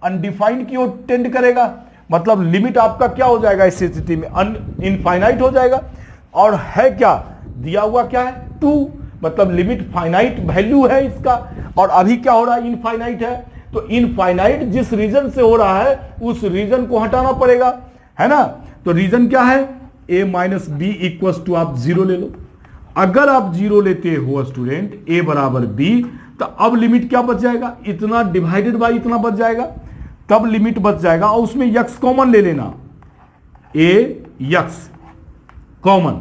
अनडिफाइंड की ओर टेंड करेगा। मतलब लिमिट आपका क्या हो जाएगा इस स्थिति में, इनफाइनाइट हो जाएगा। और है क्या दिया हुआ, क्या है 2, मतलब लिमिट फाइनाइट वैल्यू है इसका, और अभी क्या हो रहा है, इनफाइनाइट है। तो इनफाइनाइट जिस रीजन से हो रहा है उस रीजन को हटाना पड़ेगा, है ना। तो रीजन क्या है, a minus b equal to आप 0 ले लो। अगर आप 0 लेते हो स्टूडेंट a बराबर b, तो अब लिमिट क्या बच जाएगा, इतना डिवाइडेड बाई इतना बच जाएगा, तब लिमिट बच जाएगा। और उसमें x कॉमन ले लेना, a x common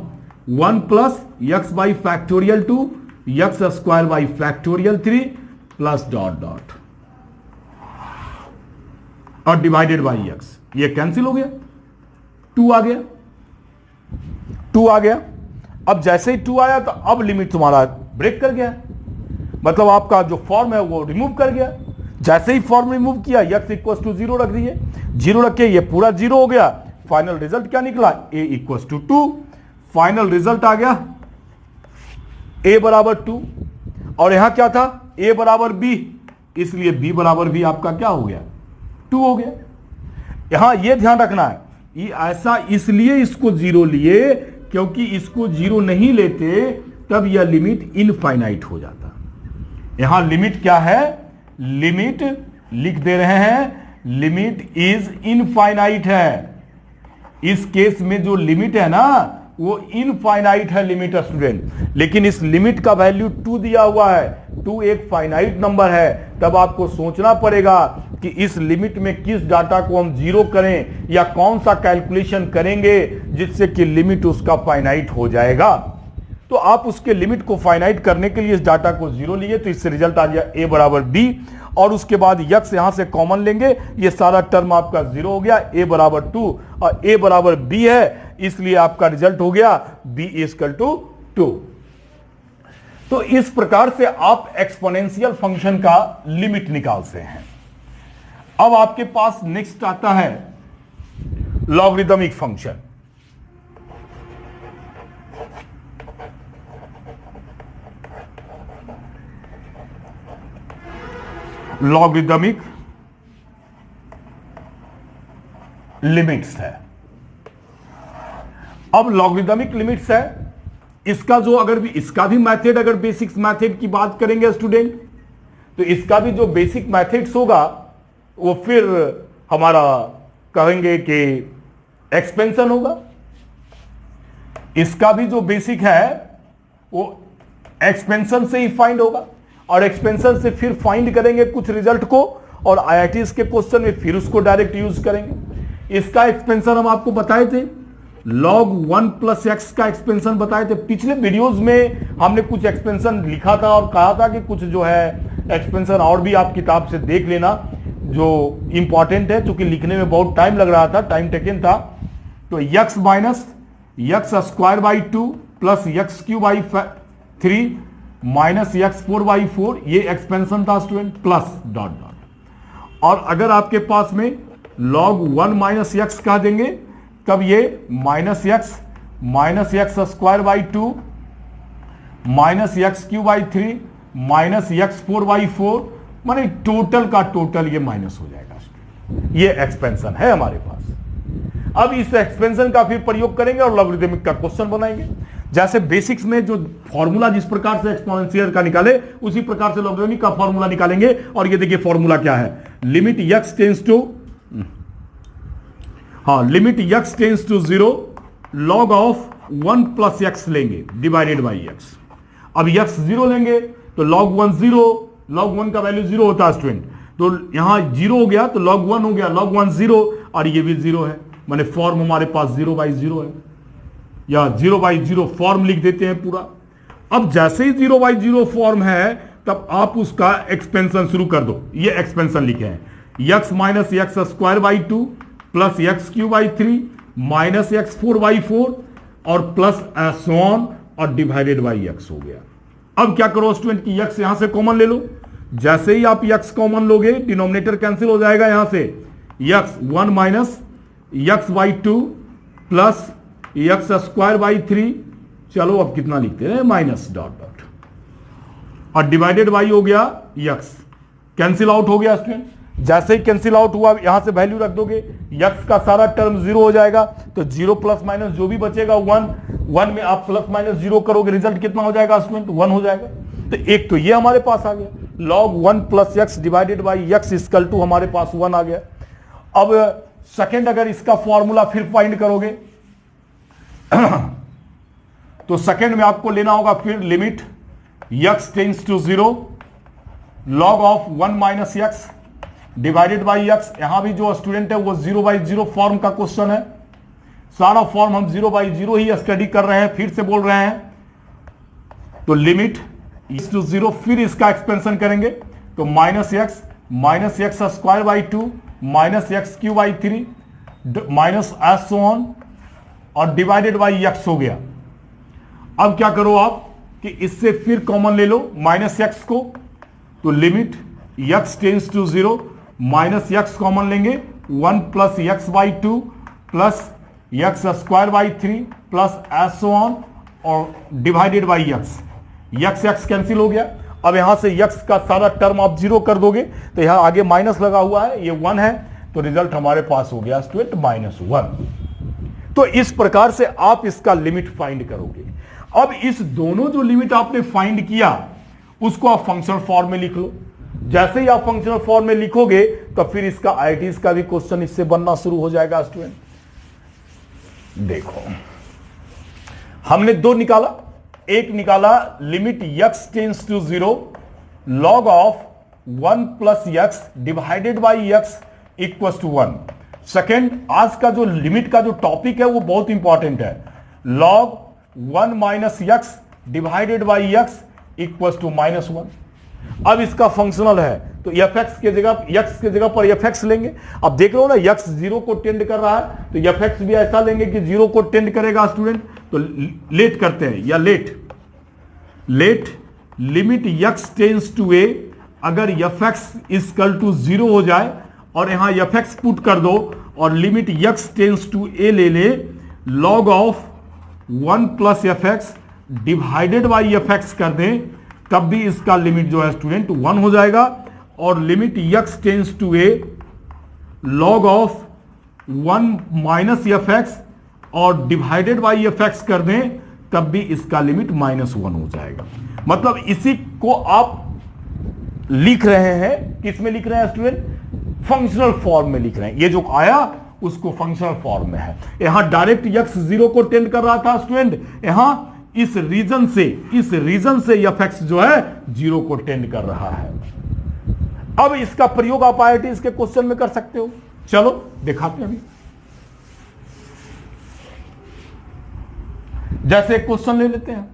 1 plus x by factorial 2 x square by factorial 3 plus dot dot और डिवाइडेड बाई x, ये कैंसिल हो गया, 2 आ गया, 2 आ गया। अब जैसे ही 2 आया तो अब लिमिट तुम्हारा ब्रेक कर गया, मतलब आपका जो फॉर्म है वो रिमूव कर गया। जैसे ही फॉर्म रिमूव किया, x इक्वल टू 0 रख दिए, 0 रख के ये पूरा 0 हो गया। फाइनल रिजल्ट क्या निकला, a equal to 2। Final result आ गया a बराबर 2, और यहां क्या था, a बराबर b, इसलिए b बराबर भी आपका क्या हो गया, 2 हो गया। यहां यह ध्यान रखना है, ये ऐसा इसलिए इसको 0 लिए क्योंकि इसको 0 नहीं लेते तब यह लिमिट इनफाइनाइट हो जाता। यहां लिमिट क्या है, लिमिट लिख दे रहे हैं, लिमिट इज इनफाइनाइट है। इस केस में जो लिमिट है ना वो इनफाइनाइट है लिमिट स्टूडेंट, लेकिन इस लिमिट का वैल्यू 2 दिया हुआ है, 2 एक फाइनाइट नंबर है। तब आपको सोचना पड़ेगा कि इस लिमिट में किस डाटा को हम 0 करें या कौन सा कैलकुलेशन करेंगे जिससे कि लिमिट उसका फाइनाइट हो जाएगा। तो आप उसके लिमिट को फाइनाइट करने के लिए इस डाटा को 0 लिए, तो इससे रिजल्ट आ गया a बराबर b, और उसके बाद x यहां से कॉमन लेंगे, ये सारा टर्म आपका 0 हो गया, a बराबर 2 और a बराबर b है, इसलिए आपका रिजल्ट हो गया b इक्वल टू 2। तो इस प्रकार से आप एक्सपोनेंशियल फंक्शन का लिमिट निकालते हैं। अब आपके पास नेक्स्ट आता है लॉगरिदमिक फंक्शन, लॉगरिदमिक लिमिट्स है। अब लॉगरिदमिक लिमिट्स है, इसका जो अगर भी इसका भी मेथड, अगर बेसिक्स मेथड की बात करेंगे स्टूडेंट, तो इसका भी जो बेसिक मेथड्स होगा वो फिर हमारा कहेंगे कि एक्सपेंशन होगा। इसका भी जो बेसिक है वो एक्सपेंशन से ही फाइंड होगा, और एक्सपेंशन से फिर फाइंड करेंगे कुछ रिजल्ट को, और आईआईटीज के क्वेश्चन में फिर उसको डायरेक्ट यूज करेंगे। इसका एक्सपेंशन हम आपको बताए थे, log 1 प्लस एक्स का एक्सपेंशन बताए थे। पिछले वीडियोस में हमने कुछ एक्सपेंशन लिखा था और कहा था कि कुछ जो है एक्सपेंशन और भी आप किताब से देख लेना, जो इंपॉर्टेंट है, क्योंकि लिखने में बहुत टाइम लग रहा था, टाइम टेकन था। तो x minus x square by 2 plus x cube by 3 minus x 4 by 4, ये एक्सपेंशन था स्टूडेंट, प्लस डॉट डॉट। और अगर आपके पास में log 1 माइनस एक्स कह देंगे, तब ये minus x square by 2 minus x cube by 3 minus x 4 by 4, माने टोटल का टोटल ये माइनस हो जाएगा। ये एक्सपेंशन है हमारे पास। अब इस एक्सपेंशन का फिर प्रयोग करेंगे और लॉगरिदमिक का क्वेश्चन बनाएंगे। जैसे बेसिक्स में जो फॉर्मूला जिस प्रकार से एक्सपोनेंशियल का निकाले, उसी प्रकार से लॉगरिदमिक का फॉर्मूला निकालेंगे। और ये देखिए फॉर्मूला क्या है, limit x tends to, limit x tends to 0 log of 1 plus x लेंगे डिवाइडेड बाई x। अब x 0 लेंगे तो log 1 0, log 1 का वैल्यू 0 होता है स्टूडेंट, तो यहां 0 हो गया तो log 1 हो गया, log 1 0, और ये भी 0 है, माने फॉर्म हमारे पास 0 बाई 0 है, या 0 बाई 0 फॉर्म लिख देते हैं पूरा। अब जैसे ही 0 बाई 0 फॉर्म है, तब आप उसका एक्सपेंशन शुरू कर दो। ये एक्सपेंशन लिखे हैं, x minus x square by 2 plus x cube by 3 minus x 4 by 4 और प्लस सो ऑन और डिवाइडेड बाई x हो गया। अब क्या करो स्टूडेंट की x यहां से कॉमन ले लो। जैसे ही आप x कॉमन लोगे, डिनोमिनेटर कैंसिल हो जाएगा, यहां से x 1 minus x by 2 plus x square by 3, चलो अब कितना लिखते हैं, माइनस डॉट डॉट, और डिवाइडेड बाई हो गया x, कैंसिल आउट हो गया स्टूडेंट। जैसे ही कैंसिल आउट हुआ, यहां से वैल्यू रख दोगे, x का सारा टर्म 0 हो जाएगा, तो 0 प्लस माइनस जो भी बचेगा 1 में आप प्लस माइनस 0 करोगे, रिजल्ट कितना हो जाएगा स्टूडेंट, 1 हो जाएगा। तो एक तो ये हमारे पास आ गया, log 1 plus x divided by x equal to हमारे पास 1 आ गया। अब सेकेंड अगर इसका फॉर्मूला फिर फाइंड करोगे तो सेकेंड में आपको लेना होगा फिर limit x tends to 0 log of 1 minus x divided by x. यहां भी जो स्टूडेंट है वो 0 बाई 0 फॉर्म का क्वेश्चन है, सारा फॉर्म हम 0 बाई 0 ही स्टडी कर रहे हैं, फिर से बोल रहे हैं। तो लिमिट x टू 0, फिर इसका एक्सपेंशन करेंगे तो minus x square by 2 minus x cube by 3 minus S so on और डिवाइडेड बाई एक्स हो गया। अब क्या करो आप कि इससे फिर कॉमन ले लो माइनस एक्स को, तो limit x tends to 0 minus x common लेंगे, 1 plus x by 2 plus x square by 3 plus s so on और divided by x. X cancel हो गया। अब यहां से x का सारा टर्म आप 0 कर दोगे, तो यहां आगे माइनस लगा हुआ है, ये 1 है, तो रिजल्ट हमारे पास हो गया स्टूडेंट -1। तो इस प्रकार से आप इसका लिमिट फाइंड करोगे। अब इस दोनों जो लिमिट आपने फाइंड किया उसको आप फंक्शनल फॉर्म में लिख लो। जैसे ही आप फंक्शनल फॉर्म में लिखोगे तो फिर इसका आईआईटीज का भी क्वेश्चन इससे बनना शुरू हो जाएगा स्टूडेंट। देखो हमने दो निकाला, एक निकाला limit x tends to 0 log of 1 plus x divided by x equals to 1। Second, आज का जो लिमिट का जो टॉपिक है वो बहुत इंपॉर्टेंट है, log 1 minus x divided by x equals to -1। अब इसका फंक्शनल है तो fx के जगह x के जगह पर fx लेंगे। अब देख रहे हो ना x 0 को टेंड कर रहा है, तो fx भी ऐसा लेंगे कि 0 को टेंड करेगा स्टूडेंट। तो लेट करते हैं, या let limit x tends to a, अगर fx इक्वल टू 0 हो जाए और यहां fx पुट कर दो और लिमिट यक्स टेंस टू ए ले ले, log of 1 plus F x divided by f x कर दें, तब भी इसका लिमिट जो है स्टूडेंट 1 हो जाएगा। और limit x tends to a log of 1 minus f x और डिवाइडेड बाई एफ एक्स कर दें, तब भी इसका लिमिट -1 हो जाएगा। मतलब इसी को आप लिख रहे हैं, किस में लिख रहे हैं स्टूडेंट? फंक्शनल फॉर्म में लिख रहे हैं। ये जो आया उसको फंक्शनल फॉर्म में है। यहां डायरेक्ट यक्स 0 को टेंड कर रहा था स्टूडेंट, यहां इस रीजन से एफ एक्स जो है 0 को टेंड कर रहा है। अब इसका प्रयोग आप IIT के क्वेश्चन में कर सकते हो। चलो दिखाते हैं अभी। जैसे क्वेश्चन ले लेते हैं,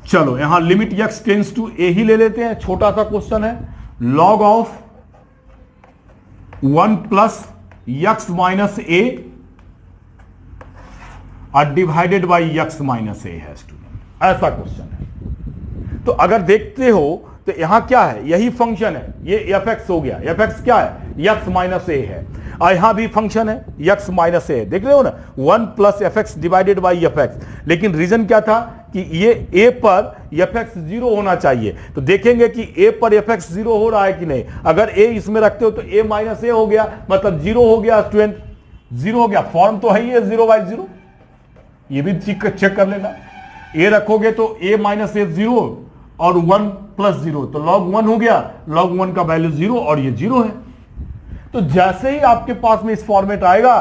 चलो यहां limit x tends to a ही ले लेते हैं, छोटा सा क्वेश्चन है। Log of 1 plus x minus a और divided by x minus a है स्टूडेंट, ऐसा क्वेश्चन है। तो अगर देखते हो तो यहां क्या है, यही फंक्शन है, ये एफ एक्स हो गया। एफ एक्स क्या है? यक्स माइनस ए है। और यहां भी फंक्शन है यक्स माइनस ए, देख रहे हो ना, 1 plus F x divided by f x. लेकिन रीजन क्या था कि ये ए पर एफ एक्स 0 होना चाहिए। तो देखेंगे कि ए पर एफ एक्स 0 हो रहा है कि नहीं। अगर ए इसमें रखते हो तो ए माइनस ए हो गया, मतलब 0 हो गया स्टूडेंट, 0 हो गया। फॉर्म तो है ही 0/0, ये भी चेक कर लेना। ए रखोगे तो ए माइनस ए 0 और 1 प्लस 0, तो log 1 हो गया। log 1 का वैल्यू 0 और ये 0 है। तो जैसे ही आपके पास में इस फॉर्मेट आएगा,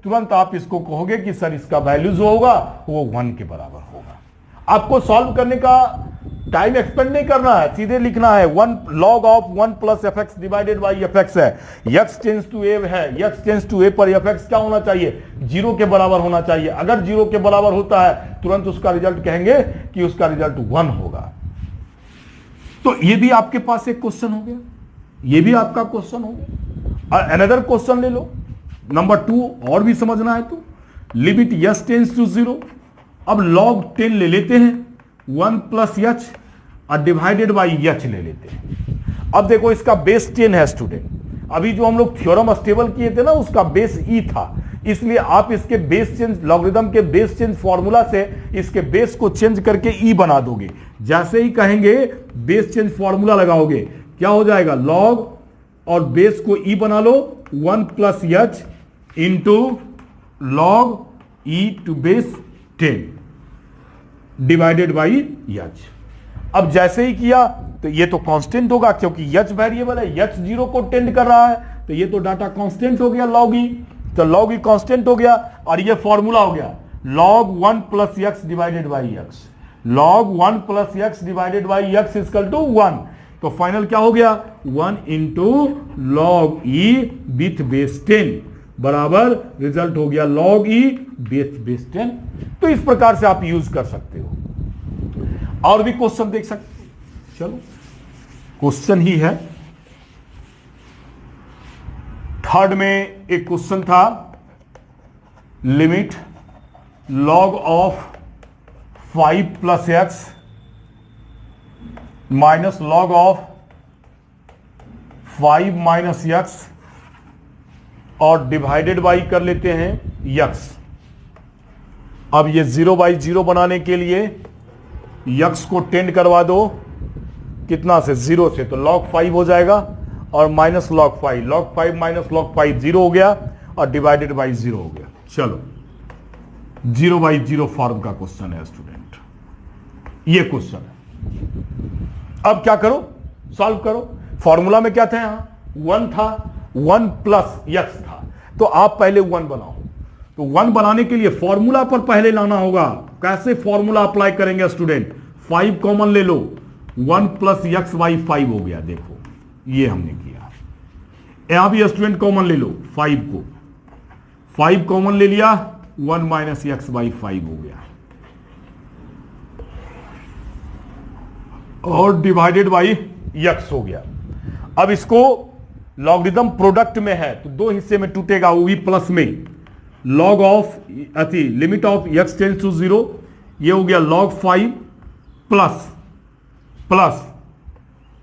तुरंत आप इसको कहोगे कि सर इसका वैल्यू जो होगा वो 1 के बराबर होगा। आपको सॉल्व करने का टाइम एक्सपेंड नहीं करना है, सीधे लिखना है। 1 log of 1 plus F x divided by f x है, यक्स टेंस टू ए है, यक्स टेंस टू ए पर एफ एक्स क्या होना चाहिए? 0 के बराबर होना चाहिए। अगर 0 के बराबर होता है, तुरंत उसका रिजल्ट कहेंगे कि उसका रिजल्ट 1 होगा। तो ये भी आपके पास एक क्वेश्चन हो गया, ये भी आपका क्वेश्चन हो गया। अनदर क्वेश्चन ले लो, नंबर 2, और भी समझना है तो। लिमिट यस टेंस टू 0, अब log 10 ले लेते हैं, 1 प्लस यच और डिवाइडेड बाई यच ले लेते हैं। अब देखो इसका बेस 10 है स्टूडेंट। अभी जो हम लोग थ्योरम स्टेबल किए थे ना, उसका बेस ई था, इसलिए आप इसके बेस चेंज, लॉगरिथम के बेस चेंज फॉर्मूला से इसके बेस को चेंज करके ई बना दोगे। जैसे ही कहेंगे बेस चेंज फॉर्मूला लगाओगे, क्या हो जाएगा? लॉग और बेस को ई बना लो, 1 plus h into log e to base 10 divided by h. अब जैसे ही किया तो ये तो कांस्टेंट होगा, क्योंकि एच वेरिएबल है, एच 0 को टेंड कर रहा है, तो ये तो डाटा कांस्टेंट हो गया लॉग ई। तो log ई कांस्टेंट हो गया और ये फॉर्मूला हो गया log 1 plus x divided by x. log 1 plus x divided by x equal to 1। तो फाइनल क्या हो गया? 1 into log e with base 10 बराबर रिजल्ट हो गया log ई विथ बेस 10। तो इस प्रकार से आप यूज कर सकते हो। और भी क्वेश्चन देख सकते हो। चलो क्वेश्चन ही है, थर्ड में एक क्वेश्चन था, limit log of 5 plus x minus log of 5 minus x और डिवाइडेड बाई कर लेते हैं यक्स। अब ये 0/0 बनाने के लिए यक्स को टेंड करवा दो, कितना से? 0 से, तो log 5 हो जाएगा और minus log 5, log 5 minus log 5 0 हो गया और डिवाइडेड बाई 0 हो गया। चलो 0/0 फॉर्म का क्वेश्चन है स्टूडेंट, ये क्वेश्चन है। अब क्या करो? सॉल्व करो। फॉर्मूला में क्या था? यहां 1 था, 1 प्लस एक्स था, तो आप पहले 1 बनाओ। तो 1 बनाने के लिए फॉर्मूला पर पहले लाना होगा। कैसे फॉर्मूला अप्लाई करेंगे स्टूडेंट? 5 कॉमन ले लो, 1 प्लस एक्स बाई 5 हो गया। देखो ये हमने किया। यहां भी स्टूडेंट कॉमन ले लो 5 को, 5 कॉमन ले लिया, 1 माइनस एक्स बाई 5 हो गया और डिवाइडेड बाई एक्स हो गया। अब इसको लॉगरिथम प्रोडक्ट में है तो 2 हिस्से में टूटेगा, वो भी प्लस में। Log of limit of x tends to 0, ये हो गया log 5 plus plus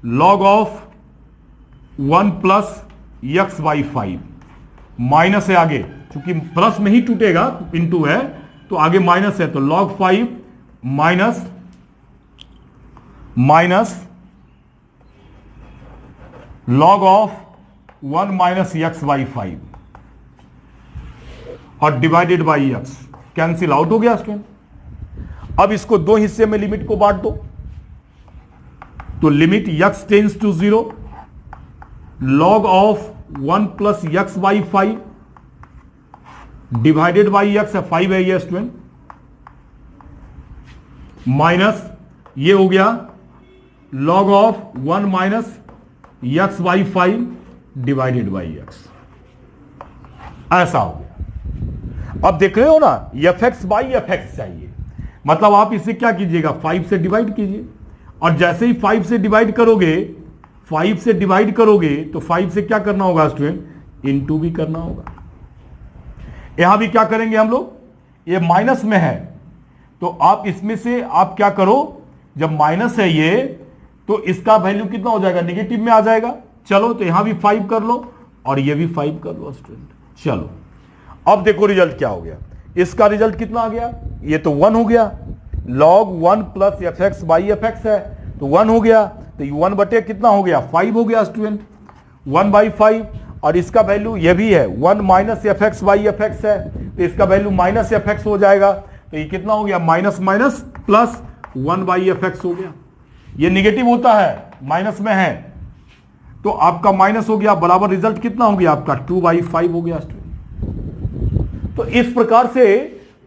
log of 1 plus x by 5 minus है आगे, क्योंकि प्लस में ही टूटेगा, इंटू है तो आगे माइनस है, तो log 5 minus log of 1 minus x by 5 और divided by x, cancel out हो गया स्टूडेंट। अब इसको दो हिस्से में लिमिट को बांट दो, तो limit x tends to 0 log of 1 plus x by 5 divided by x है, 5 है ये स्टूडेंट, माइनस ये हो गया log of 1 minus x by 5 divided by x, ऐसा हो गया। अब देख रहे हो ना, F x by f x चाहिए, मतलब आप इसे क्या कीजिएगा, 5 से डिवाइड कीजिए, और जैसे ही 5 से डिवाइड करोगे, 5 से डिवाइड करोगे तो 5 से क्या करना होगा स्टूडेंट, इनटू भी करना होगा। यहां भी क्या करेंगे हम लोग, ये माइनस में है तो आप इसमें से आप क्या करो, जब माइनस है ये तो इसका वैल्यू कितना हो जाएगा, नेगेटिव में आ जाएगा। चलो तो यहां भी 5 कर लो और ये भी 5 कर लो स्टूडेंट। चलो अब देखो रिजल्ट क्या हो गया, इसका रिजल्ट कितना आ गया, ये तो 1 हो गया, log 1 plus F x by f x है तो 1 हो गया, तो 1 बटे कितना हो गया, 5 हो गया स्टूडेंट, 1 बाई 5, और इसका वैल्यू ये भी है 1 minus f x by f x है तो इसका वैल्यू माइनस एफ एक्स हो जाएगा, तो ये कितना हो गया, minus minus plus 1 by f x हो गया। ये निगेटिव होता है, माइनस में है तो आपका माइनस हो गया, बराबर रिजल्ट कितना हो गया आपका 2 बाई 5 हो गया स्टूडेंट। तो इस प्रकार से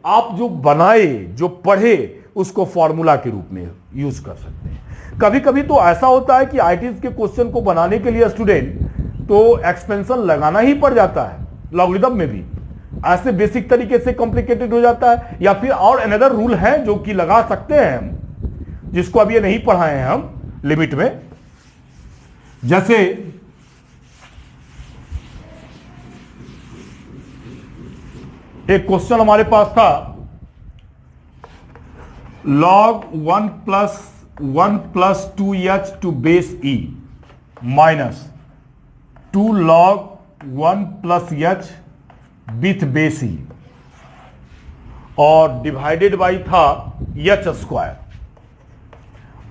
आप जो बनाए, जो पढ़े, उसको फॉर्मूला के रूप में यूज कर सकते हैं। कभी कभी तो ऐसा होता है कि आईटीज के क्वेश्चन को बनाने के लिए स्टूडेंट तो एक्सपेंशन लगाना ही पड़ जाता है, लॉगरिथम में भी ऐसे बेसिक तरीके से कॉम्प्लिकेटेड हो जाता है, या फिर और अनदर रूल है जो कि लगा सकते हैं हम, जिसको अब ये नहीं पढ़ाए हैं हम लिमिट में। जैसे एक क्वेश्चन हमारे पास था, log 1 plus 2h to base e minus 2 log 1 plus h with base e, और डिवाइडेड बाई था h स्क्वायर,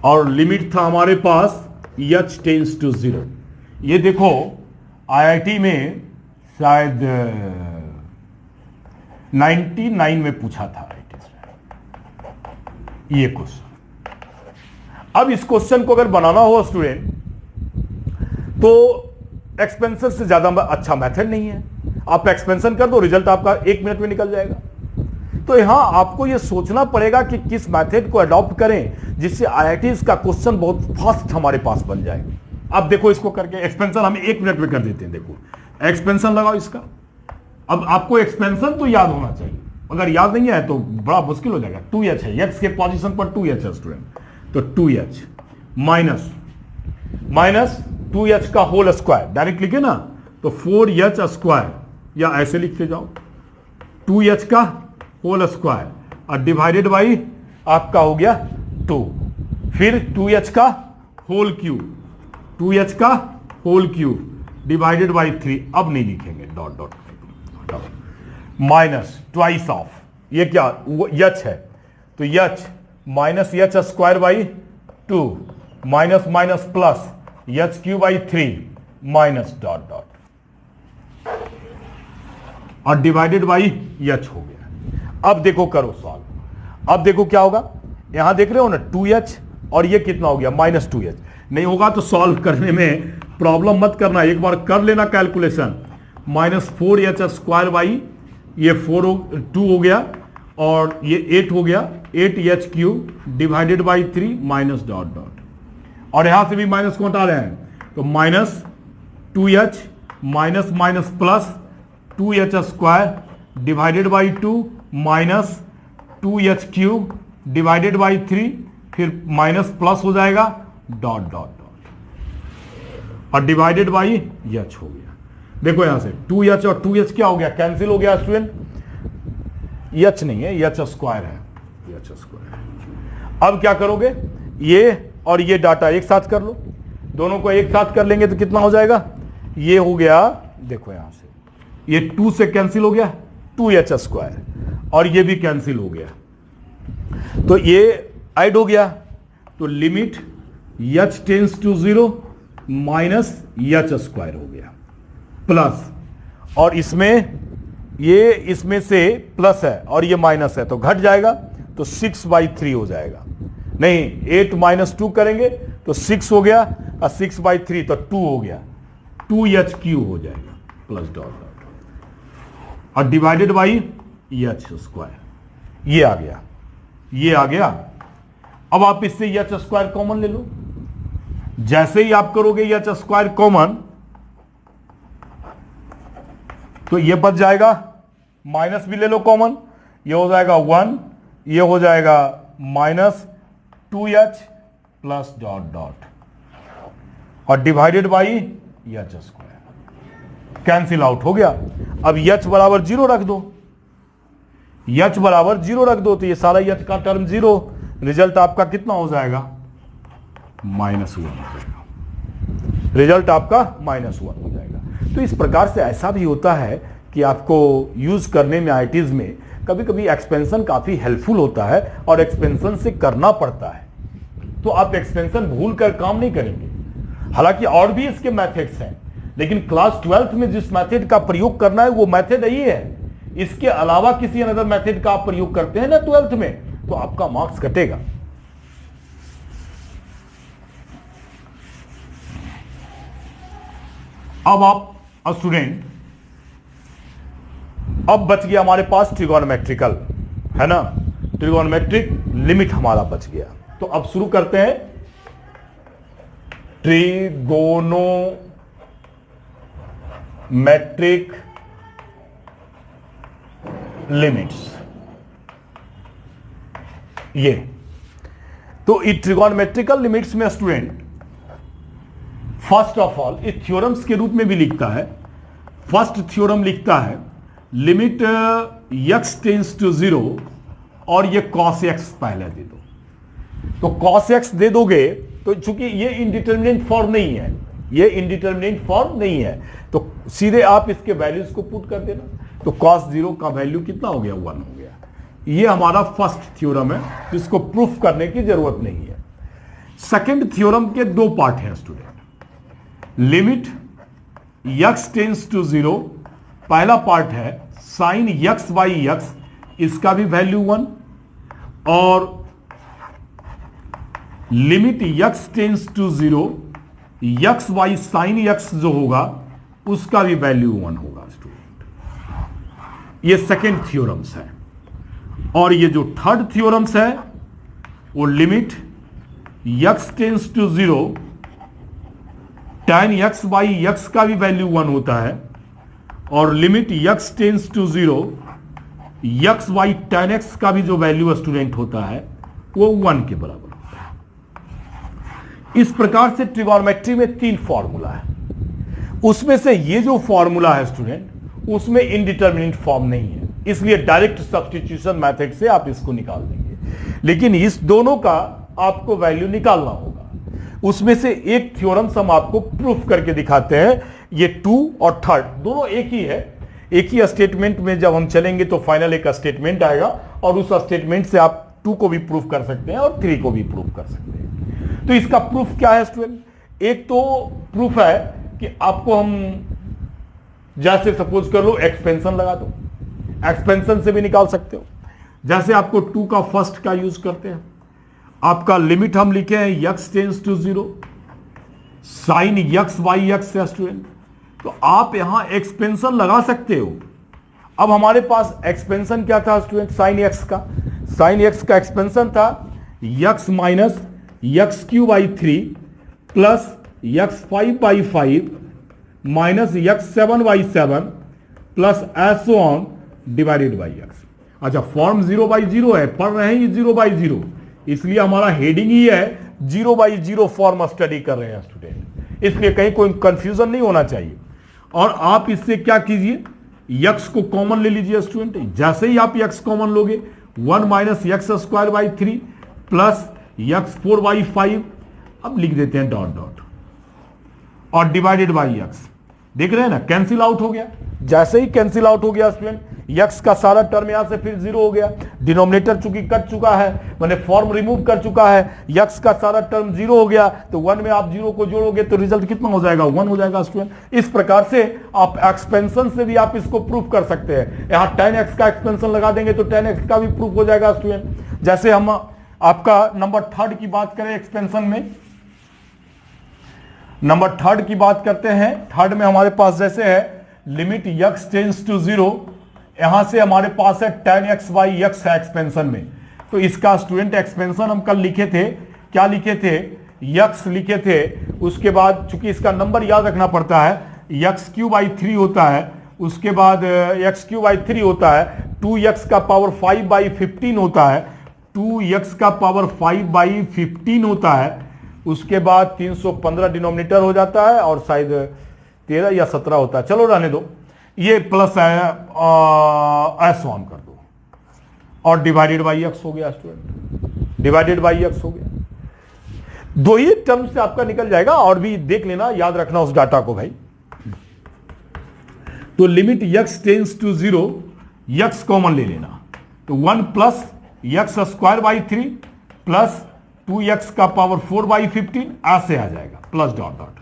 और लिमिट था हमारे पास h टेंस टू 0। ये देखो आईआईटी में शायद 99 में पूछा था ये क्वेश्चन। अब इस क्वेश्चन को अगर बनाना हो स्टूडेंट तो एक्सपेंशन से ज्यादा अच्छा मेथड नहीं है, आप एक्सपेंशन कर दो, रिजल्ट आपका 1 मिनट में निकल जाएगा। तो यहां आपको यह सोचना पड़ेगा कि किस मेथड को अडॉप्ट करें जिससे आईआईटीज का क्वेश्चन बहुत फास्ट हमारे पास बन जाए। अब देखो इसको करके एक्सपेंशन हम 1 मिनट में कर देते हैं। देखो एक्सपेंशन लगाओ इसका। अब आपको एक्सपेंशन तो याद होना चाहिए, अगर याद नहीं है तो बड़ा मुश्किल हो जाएगा। 2h है, x के पोजीशन पर 2h है स्टूडेंट, तो 2h माइनस 2h का होल स्क्वायर, डायरेक्ट लिखे ना तो 4h स्क्वायर, या ऐसे लिखते जाओ 2h का होल स्क्वायर और डिवाइडेड बाई आपका हो गया 2, फिर 2h का होल क्यूब, 2h का होल क्यूब डिवाइडेड बाई 3, अब नहीं लिखेंगे dot dot, minus twice of, ये क्या h है तो h minus h square by 2 minus minus plus h cube by 3 minus dot dot और डिवाइडेड बाई h हो गया। अब देखो करो सॉल्व। अब देखो क्या होगा, यहां देख रहे हो ना 2h और ये कितना हो गया माइनस 2h। नहीं होगा तो सॉल्व करने में प्रॉब्लम मत करना, एक बार कर लेना calculation. Minus 4h square by ये 2 हो गया और ये 8 हो गया, 8h cube divided by 3 minus dot dot, और यहां से भी माइनस को हटा रहे हैं तो minus 2h minus minus plus 2h square divided by 2 minus 2h cube divided by 3, फिर माइनस प्लस हो जाएगा डॉट डॉट डॉट और डिवाइडेड बाई h हो गया। देखो यहां से 2h और 2h क्या हो गया, कैंसिल हो गया स्टूडेंट, h नहीं है h स्क्वायर है, h स्क्वायर। अब क्या करोगे, ये और ये डाटा एक साथ कर लो, दोनों को एक साथ कर लेंगे तो कितना हो जाएगा, ये हो गया देखो यहां से ये 2 से कैंसिल हो गया 2h², और ये भी कैंसिल हो गया, तो ये ऐड हो गया, तो limit h tends to 0 minus h² हो गया प्लस, और इसमें से प्लस है और ये माइनस है तो घट जाएगा, तो 6/3 हो जाएगा। नहीं, 8 माइनस 2 करेंगे तो 6 हो गया, और 6/3 तो 2 हो गया, 2h³ हो जाएगा प्लस डॉट डॉट, और डिवाइडेड बाई h², ये आ गया, ये आ गया। अब आप इससे h² कॉमन ले लो। जैसे ही आप करोगे h² कॉमन, तो ये बच जाएगा, माइनस भी ले लो कॉमन, ये हो जाएगा 1, ये हो जाएगा -2h प्लस डॉट डॉट, और divided by h², cancel out हो गया। अब h बराबर 0 रख दो, h बराबर 0 रख दो, तो ये सारा h का टर्म 0, रिजल्ट आपका कितना हो जाएगा, -1 हो जाएगा, रिजल्ट आपका -1 हो जाएगा। तो इस प्रकार से ऐसा भी होता है कि आपको यूज करने में आईटीज में कभी कभी एक्सपेंशन काफी हेल्पफुल होता है, और एक्सपेंशन से करना पड़ता है, तो आप एक्सपेंशन भूल कर काम नहीं करेंगे। हालांकि और भी इसके मेथड्स हैं, लेकिन क्लास 12th में जिस मेथड का प्रयोग करना है वो मेथड यही है। इसके अलावा किसी अनदर मेथड का आप प्रयोग करते हैं ना 12th में, तो आपका मार्क्स कटेगा। अब आप स्टूडेंट, अब बच गया हमारे पास ट्रिगोनोमेट्रिकल, है ना, ट्रिगोनोमेट्रिक लिमिट हमारा बच गया। तो अब शुरू करते हैं ट्रिगोनोमेट्रिक लिमिट्स। ये तो इस ट्रिगोनोमेट्रिकल लिमिट्स में स्टूडेंट फर्स्ट ऑफ ऑल इस थ्योरम्स के रूप में भी लिखता है। फर्स्ट थ्योरम लिखता है लिमिट x टेंस टू 0, और ये cos x पहले दे दो। तो cos x दे दोगे तो चूंकि ये इंडिटरमिनेट फॉर्म नहीं है, ये इंडिटरमिनेट फॉर्म नहीं है, तो सीधे आप इसके वैल्यूज को पुट कर देना। तो cos 0 का वैल्यू कितना हो गया, 1 हो गया। ये हमारा फर्स्ट थ्योरम है, जिसको प्रूफ करने की जरूरत नहीं है। सेकंड थ्योरम के दो पार्ट हैं student. Limit x tends to 0, पहला पार्ट है साइन x बाई x, इसका भी वैल्यू 1, और limit x tends to 0 x by sine x जो होगा उसका भी वैल्यू 1 होगा स्टूडेंट। ये सेकेंड थ्योरम्स है। और ये जो थर्ड थ्योरम्स है वो limit x tends to 0 tan x by x का भी वैल्यू 1 होता है, और limit x tends to 0 x by tan x का भी जो वैल्यू स्टूडेंट होता है वो 1 के बराबर होता है। इस प्रकार से ट्रिगोनोमेट्री में 3 फॉर्मूला है। उसमें से ये जो फॉर्मूला है स्टूडेंट, उसमें इनडिटरमिनेट फॉर्म नहीं है, इसलिए डायरेक्ट सब्स्टिट्यूशन मेथड से आप इसको निकाल देंगे। लेकिन इस दोनों का आपको वैल्यू निकालना होगा। उसमें से एक थ्योरम्स हम आपको प्रूफ करके दिखाते हैं। ये 2 और थर्ड दोनों एक ही है। एक ही स्टेटमेंट में जब हम चलेंगे तो फाइनल एक स्टेटमेंट आएगा, और उस स्टेटमेंट से आप 2 को भी प्रूफ कर सकते हैं और 3 को भी प्रूफ कर सकते हैं। तो इसका प्रूफ क्या है स्टूडेंट? एक तो प्रूफ है कि आपको हम जैसे सपोज कर लो एक्सपेंशन लगा दो, एक्सपेंशन से भी निकाल सकते हो। जैसे आपको 2 का फर्स्ट का यूज करते हैं, आपका लिमिट हम लिखे हैं x tends to 0 sine x by x है स्टूडेंट, तो आप यहां एक्सपेंशन लगा सकते हो। अब हमारे पास एक्सपेंशन क्या था स्टूडेंट? साइन x का, साइन x का एक्सपेंशन था x minus x³ by 3 plus x5 by 5 minus x7 by 7 plus so on divided by x। अच्छा, फॉर्म 0/0 है, पढ़ रहे हैं ये 0/0, इसलिए हमारा हेडिंग ही है 0/0 फॉर्म स्टडी कर रहे हैं स्टूडेंट, इसलिए कहीं कोई कंफ्यूजन नहीं होना चाहिए। और आप इससे क्या कीजिए, x को कॉमन ले लीजिए स्टूडेंट। जैसे ही आप x कॉमन लोगे 1 minus x² by 3 plus x4 by 5, अब लिख देते हैं डॉट डॉट, और डिवाइडेड बाई x। देख रहे हैं ना, कैंसिल आउट हो गया। जैसे ही कैंसिल आउट हो गया स्टूडेंट, यक्स का सारा टर्म यहां से फिर जीरो हो गया। डिनोमिनेटर चूंकि कट चुका है, मैंने फॉर्म रिमूव कर चुका है, यक्स का सारा टर्म जीरो हो गया, तो 1 में आप जीरो को जोड़ोगे तो रिजल्ट कितना हो जाएगा, 1 हो जाएगा स्टूडेंट। इस प्रकार से आप एक्सपेंशन से भी आप इसको प्रूफ कर सकते हैं। यहां tan x का एक्सपेंशन लगा देंगे तो tan x का भी प्रूफ हो जाएगा स्टूडेंट। जैसे हम आपका नंबर थर्ड की बात करें, एक्सपेंशन में नंबर थर्ड की बात करते हैं। थर्ड में हमारे पास जैसे है लिमिट x टेंड्स टू 0, यहां से हमारे पास है tan x by x है एक्सपेंशन में। तो इसका स्टूडेंट एक्सपेंशन हम कल लिखे थे, क्या लिखे थे, x लिखे थे। उसके बाद चूंकि इसका नंबर याद रखना पड़ता है, x³/3 होता है, उसके बाद x³/3 होता है, 2x का पावर 5/15 होता है, 2x का पावर 5/15 होता है, उसके बाद 315 डिनोमिनेटर हो जाता है और शायद 13 या 17 होता है, चलो रहने दो, ये प्लस है एस ऑन कर दो और डिवाइडेड बाई एक्स हो गया स्टूडेंट, डिवाइडेड बाई एक्स हो गया। दो ही टर्म से आपका निकल जाएगा, और भी देख लेना, याद रखना उस डाटा को भाई। तो limit x tends to 0, x common ले लेना, तो 1 प्लस x²/3 प्लस 2x का पावर 4/15 ऐसे आ जाएगा, प्लस डॉट डॉट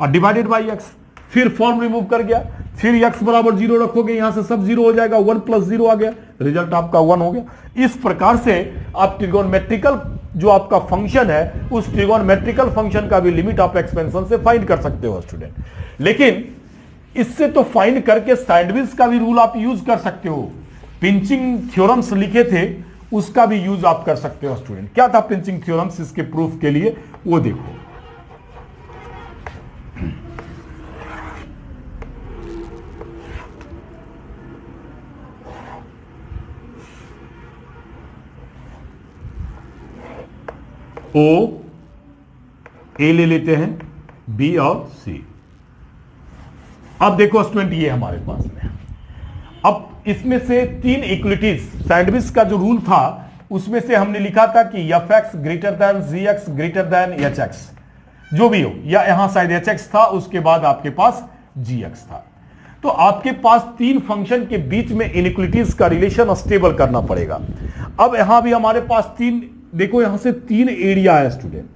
और डिवाइडेड बाई x। फिर फॉर्म रिमूव कर गया, फिर x बराबर 0 रखोगे, यहां से सब 0 हो जाएगा, 1 + 0 आ गया, रिजल्ट आपका 1 हो गया। इस प्रकार से आप ट्रिगोनमेट्रिकल जो आपका फंक्शन है, उस ट्रिगोनमेट्रिकल फंक्शन का भी लिमिट आप एक्सपेंशन से फाइंड कर सकते हो स्टूडेंट। लेकिन इससे तो फाइंड करके सैंडविच का भी रूल आप यूज कर सकते हो। पिंचिंग थ्योरम्स लिखे थे, उसका भी यूज आप कर सकते हो स्टूडेंट। क्या था पिंचिंग थ्योरम्स इसके प्रूफ के लिए, वो देखो। ओ ए ले लेते हैं, बी और सी। अब देखो स्टूडेंट, ये हमारे पास में, अब इसमें से 3 इक्वलिटीज, सैंडविच का जो रूल था उसमें से हमने लिखा था कि fx greater than gx greater than hx, जो भी हो, या यहां शायद hx था, उसके बाद आपके पास gx था। तो आपके पास 3 फंक्शन के बीच में इनइक्वलिटीज का रिलेशन स्टेबल करना पड़ेगा। अब यहां भी हमारे पास 3, देखो यहां से 3 एरिया है स्टूडेंट।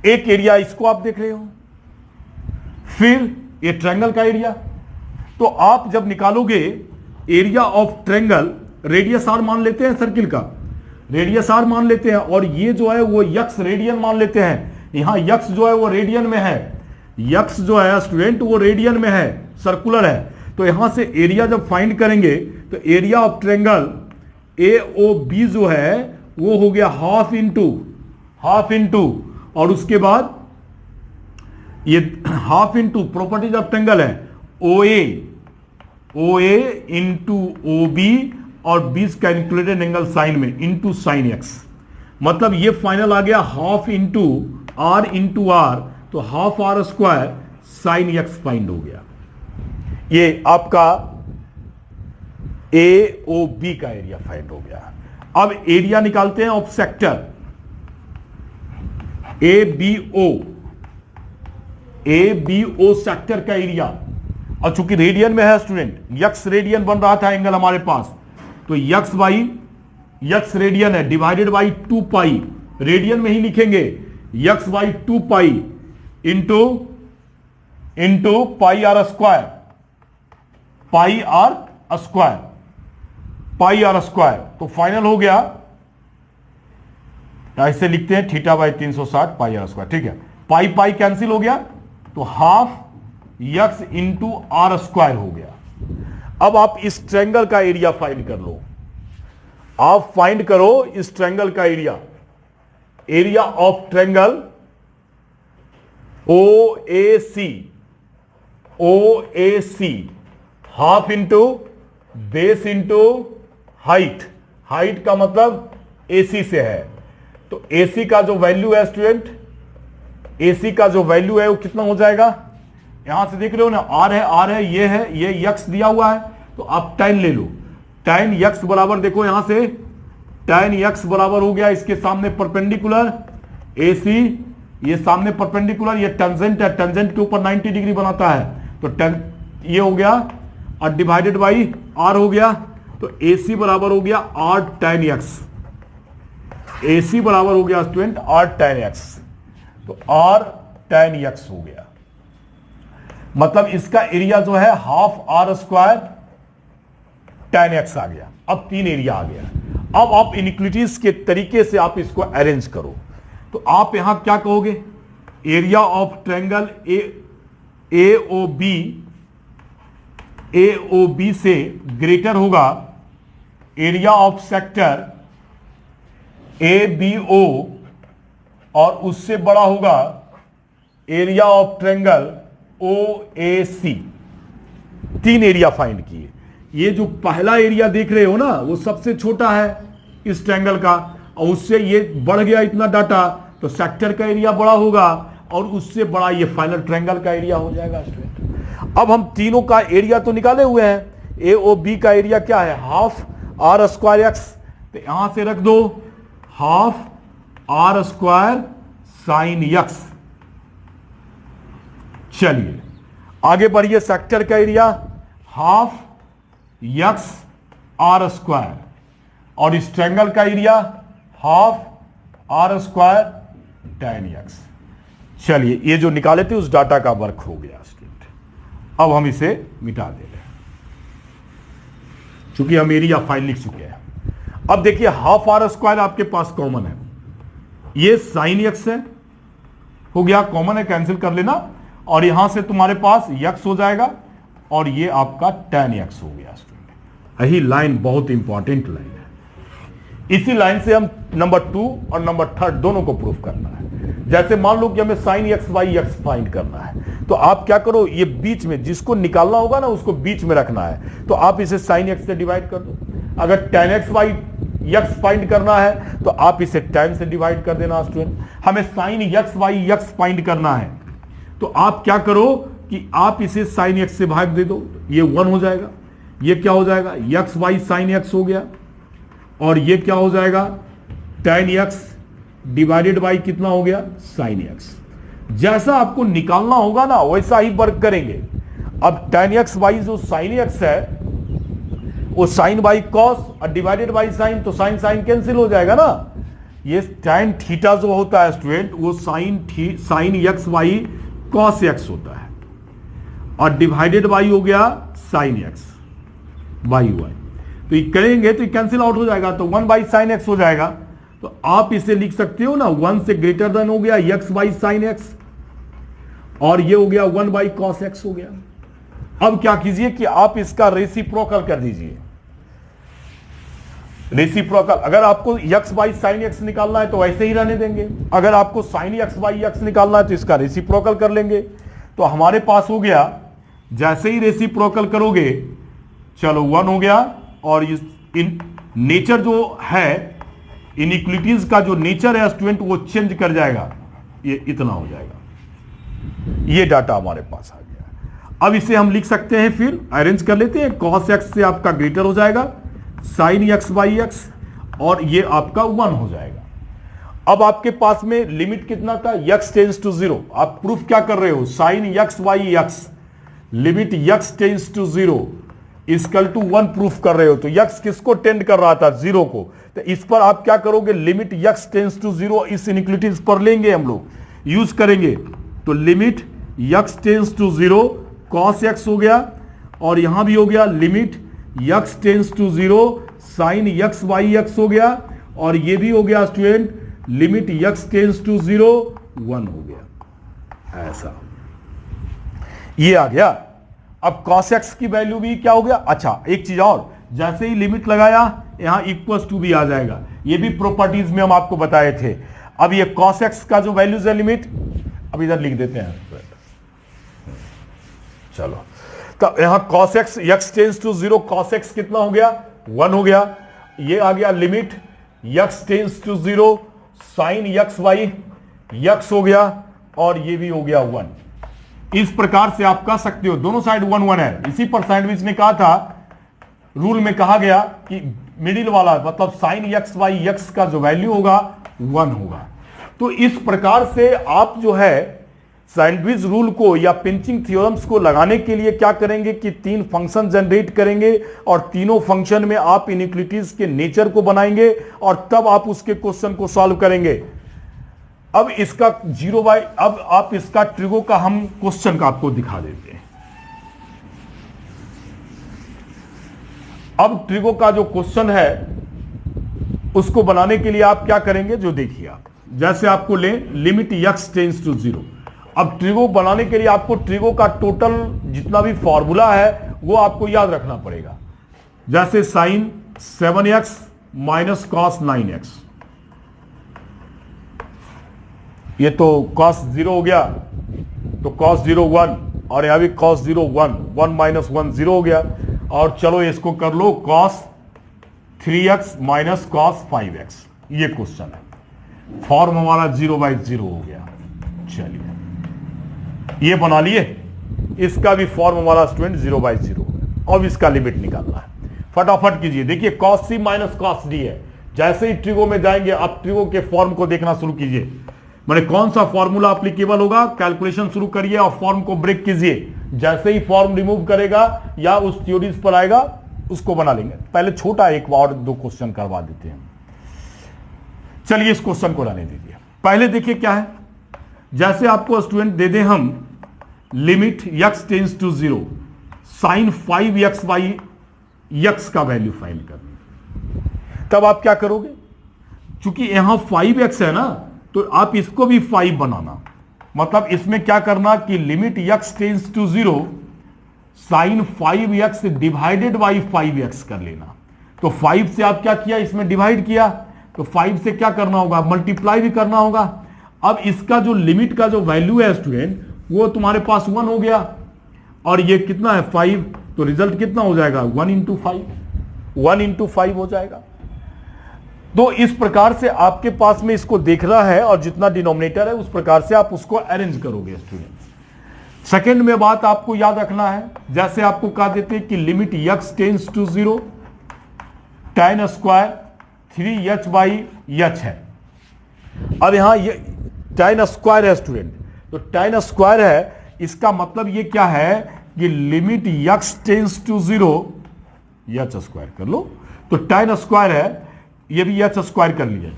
एक एरिया इसको आप देख रहे हो, फिर ये ट्रायंगल का एरिया। तो आप जब निकालोगे area of triangle, radius r मान लेते हैं, सर्किल का रेडियस आर मान लेते हैं, और ये जो है वो यक्स रेडियन मान लेते हैं। यहां यक्स जो है वो रेडियन में है, यक्स जो है स्टूडेंट वो रेडियन में है, सर्कुलर है। तो यहां से एरिया जब फाइंड करेंगे तो एरिया ऑफ ट्रायंगल AOB जो है वो हो गया हाफ इंटू, और उसके बाद ये half into properties of triangle है OA इंटू OB और बीच कैलकुलेटेड एंगल साइन में इंटू साइन x, मतलब ये फाइनल आ गया half into R into R, तो half R² sine x find हो गया। ये आपका AOB का एरिया फाइंड हो गया। अब एरिया निकालते हैं ऑफ सेक्टर ABO सेक्टर का एरिया, और चूंकि रेडियन में है स्टूडेंट, यक्स रेडियन बन रहा था एंगल हमारे पास, तो यक्स रेडियन है, डिवाइडेड बाई 2 पाई, रेडियन में ही लिखेंगे, x by 2 pi into pi r square, तो फाइनल हो गया, ऐसे लिखते हैं θ/360 पाई आर स्क्वायर, ठीक है। पाई पाई कैंसिल हो गया, तो हाफ यक्स इंटू R² हो गया। अब आप इस ट्रायंगल का एरिया फाइंड कर लो, आप फाइंड करो इस ट्रायंगल का area of triangle OAC, half into base into height का मतलब AC से है, तो AC का जो वैल्यू है स्टूडेंट, AC का जो वैल्यू है वो कितना हो जाएगा, यहां से देख रहे हो ना, R है, ये यक्स दिया हुआ है, तो आप tan ले लो, tan यक्स बराबर, देखो यहां से tan यक्स बराबर हो गया, इसके सामने परपेंडिकुलर AC, ये सामने परपेंडिकुलर, ये टेंजेंट है, टेंजेंट के ऊपर 90 डिग्री बनाता है, तो 10 ये हो गया और डिवाइडेड बाई आर हो गया, तो AC बराबर हो गया r tan x। AC बराबर हो गया स्टूडेंट r tan x, तो r tan x हो गया। मतलब इसका एरिया जो है half r square tan x आ गया। अब 3 एरिया आ गया। अब आप इनइक्वालिटीज के तरीके से आप इसको अरेंज करो, तो आप यहां क्या कहोगे, एरिया ऑफ ट्रायंगल AOB से ग्रेटर होगा एरिया ऑफ सेक्टर ABO और उससे बड़ा होगा area of triangle OAC। 3 area find किए। ये जो पहला एरिया देख रहे हो ना, वो सबसे छोटा है इस ट्रायंगल का, और उससे ये बढ़ गया इतना डाटा, तो सेक्टर का एरिया बड़ा होगा और उससे बड़ा ये फाइनल ट्रायंगल का एरिया हो जाएगा स्टूडेंट। अब हम तीनों का एरिया तो निकाले हुए हैं। AOB का एरिया क्या है, हाफ r स्क्वायर x, तो यहां से रख दो half r square sine x। चलिए आगे बढ़िए, सेक्टर का area half x r square, और इस ट्रायंगल का area half r square tan x। चलिए ये जो निकाले थे उस डाटा का वर्क हो गया स्टूडेंट। अब हम इसे मिटा दे रहे हैं क्योंकि हम एरिया फाइल लिख चुके हैं। अब देखिए हाफ r स्क्वायर आपके पास कॉमन है, ये साइन x है, हो गया कॉमन है, कैंसिल कर लेना, और यहां से तुम्हारे पास x हो जाएगा और ये आपका tan x हो गया स्टूडेंट। यही लाइन बहुत इंपॉर्टेंट लाइन है। इसी लाइन से हम नंबर 2 और नंबर 3 दोनों को प्रूफ करना है। जैसे मान लो कि हमें sine x by x find करना है, तो आप क्या करो, ये बीच में जिसको निकालना होगा ना उसको बीच में रखना है, तो आप इसे साइन x से डिवाइड कर दो। अगर tan x by x find करना है तो आप इसे tan से डिवाइड कर देना स्टूडेंट। हमें sine x by x find करना है, तो आप क्या करो कि आप इसे साइन x से भाग दे दो, ये 1 हो जाएगा। ये क्या हो जाएगा, x बाई साइन x हो गया, और ये क्या हो जाएगा, tan x डिवाइडेड बाई कितना हो गया, साइन x। जैसा आपको निकालना होगा ना वैसा ही वर्क करेंगे। अब tan x बाई जो साइन x है वो साइन बाई कॉस और डिवाइडेड बाई साइन, तो साइन साइन कैंसिल हो जाएगा ना। ये tan थीटा जो होता है स्टूडेंट वो sine x by cos x होता है, और डिवाइडेड बाई हो गया साइन x बाई y। तो ये करेंगे तो कैंसिल आउट हो जाएगा, तो 1 बाई साइन x हो जाएगा। तो आप इसे लिख सकते हो ना, 1 से ग्रेटर देन हो गया x बाई साइन x, और ये हो गया 1 बाई कॉस x हो गया। अब क्या कीजिए कि आप इसका रेसिप्रोकल कर दीजिए। रेसिप्रोकल, अगर आपको x बाई साइन x निकालना है तो वैसे ही रहने देंगे, अगर आपको साइन x बाई x निकालना है तो इसका रेसिप्रोकल कर लेंगे। तो हमारे पास हो गया, जैसे ही रेसिप्रोकल करोगे, चलो 1 हो गया, और इन नेचर जो है इनइक्वालिटीज का जो नेचर है स्टूडेंट वो चेंज कर जाएगा, ये इतना हो जाएगा। ये डाटा हमारे पास आ गया। अब इसे हम लिख सकते हैं, फिर अरेंज कर लेते हैं। cos x से आपका ग्रेटर हो जाएगा साइन x बाई x, और ये आपका 1 हो जाएगा। अब आपके पास में लिमिट कितना था, x टेंस टू 0। आप प्रूफ क्या कर रहे हो, sine x by x, limit x tends to 0 equal to 1 proof कर रहे हो। तो x किसको टेंड कर रहा था, 0 को। तो इस पर आप क्या करोगे, लिमिट x टेंस टू 0 इस इनइक्वालिटीज पर लेंगे, हम लोग यूज करेंगे। तो limit x tends to 0 cos x हो गया, और यहां भी हो गया limit x tends to 0 sine x by x हो गया, और ये भी हो गया student limit x tends to 0 1 हो गया। ऐसा ये आ गया। अब cos x की वैल्यू भी क्या हो गया, अच्छा एक चीज और, जैसे ही लिमिट लगाया यहां इक्वल्स टू भी आ जाएगा। ये भी प्रॉपर्टीज में हम आपको बताए थे। अब ये cos x का जो वैल्यूज है लिमिट, अब इधर लिख देते हैं, चलो। तो यहां cos x x tends to 0 cos x कितना हो गया, 1 हो गया। ये आ गया limit x tends to 0 sine x by x हो गया, और ये भी हो गया 1। इस प्रकार से आप कह सकते हो, दोनों साइड 1 1 है। इसी पर सैंडविच ने कहा था, रूल में कहा गया कि मिडिल वाला मतलब साइन x बाई x का जो वैल्यू होगा 1 होगा। तो इस प्रकार से आप जो है सैंडविच रूल को या पिंचिंग थ्योरम्स को लगाने के लिए क्या करेंगे कि 3 फंक्शन जनरेट करेंगे और तीनों फंक्शन में आप इनइक्वालिटीज के नेचर को बनाएंगे और तब आप उसके क्वेश्चन को सॉल्व करेंगे। अब इसका अब आप इसका ट्रिगो का हम क्वेश्चन का आपको दिखा देते हैं। अब ट्रिगो का जो क्वेश्चन है उसको बनाने के लिए आप क्या करेंगे, जो देखिए आप जैसे आपको ले लिमिट x टेंड्स टू 0। अब ट्रिगो बनाने के लिए आपको ट्रिगो का टोटल जितना भी फॉर्मूला है वो आपको याद रखना पड़ेगा। जैसे sign 7x minus cos 9x, ये तो कॉस 0 हो गया, तो कॉस 0 1, और यहां भी कॉस 0 1, 1 माइनस 1 0 हो गया। और चलो इसको कर लो cos 3x minus cos 5x, ये क्वेश्चन है। फॉर्म हमारा 0/0 हो गया। चलिए ये बना लिए, इसका भी फॉर्म हमारा स्टूडेंट 0/0 है। अब इसका लिमिट निकालना है, फटाफट कीजिए। देखिए cos c minus cos d है। जैसे ही ट्रिगो में जाएंगे आप ट्रिगो के फॉर्म को देखना शुरू कीजिए, मैंने कौन सा फॉर्मूला एप्लीकेबल होगा, कैलकुलेशन शुरू करिए और फॉर्म को ब्रेक कीजिए। जैसे ही फॉर्म रिमूव करेगा या उस थ्योरीज पर आएगा उसको बना लेंगे। पहले छोटा एक और 2 क्वेश्चन करवा देते हैं। चलिए इस क्वेश्चन को रहने दीजिए। पहले देखिए क्या है, जैसे आपको स्टूडेंट दे दें हम limit x tends to 0 sine 5x/x का वैल्यू फाइंड करनी, तब आप क्या करोगे, चूंकि यहां 5x है ना तो आप इसको भी 5 बनाना। मतलब इसमें क्या करना कि limit x tends to 0 sine 5x divided by 5x कर लेना। तो 5 से आप क्या किया, इसमें डिवाइड किया, तो 5 से क्या करना होगा, मल्टीप्लाई भी करना होगा। अब इसका जो लिमिट का जो वैल्यू है स्टूडेंट वो तुम्हारे पास 1 हो गया, और ये कितना है 5, तो रिजल्ट कितना हो जाएगा 1 इंटू 5, 1 इंटू 5 हो जाएगा। तो इस प्रकार से आपके पास में इसको देखना है और जितना डिनोमिनेटर है उस प्रकार से आप उसको अरेंज करोगे स्टूडेंट। सेकंड में बात आपको याद रखना है, जैसे आपको कहा देते हैं कि limit x tends to 0 tan square 3h/h है। अब यहां ये tan स्क्वायर है स्टूडेंट, तो tan स्क्वायर है, इसका मतलब ये क्या है कि limit x tends to 0 h square कर लो, तो tan स्क्वायर है, ये भी h स्क्वायर कर लिया,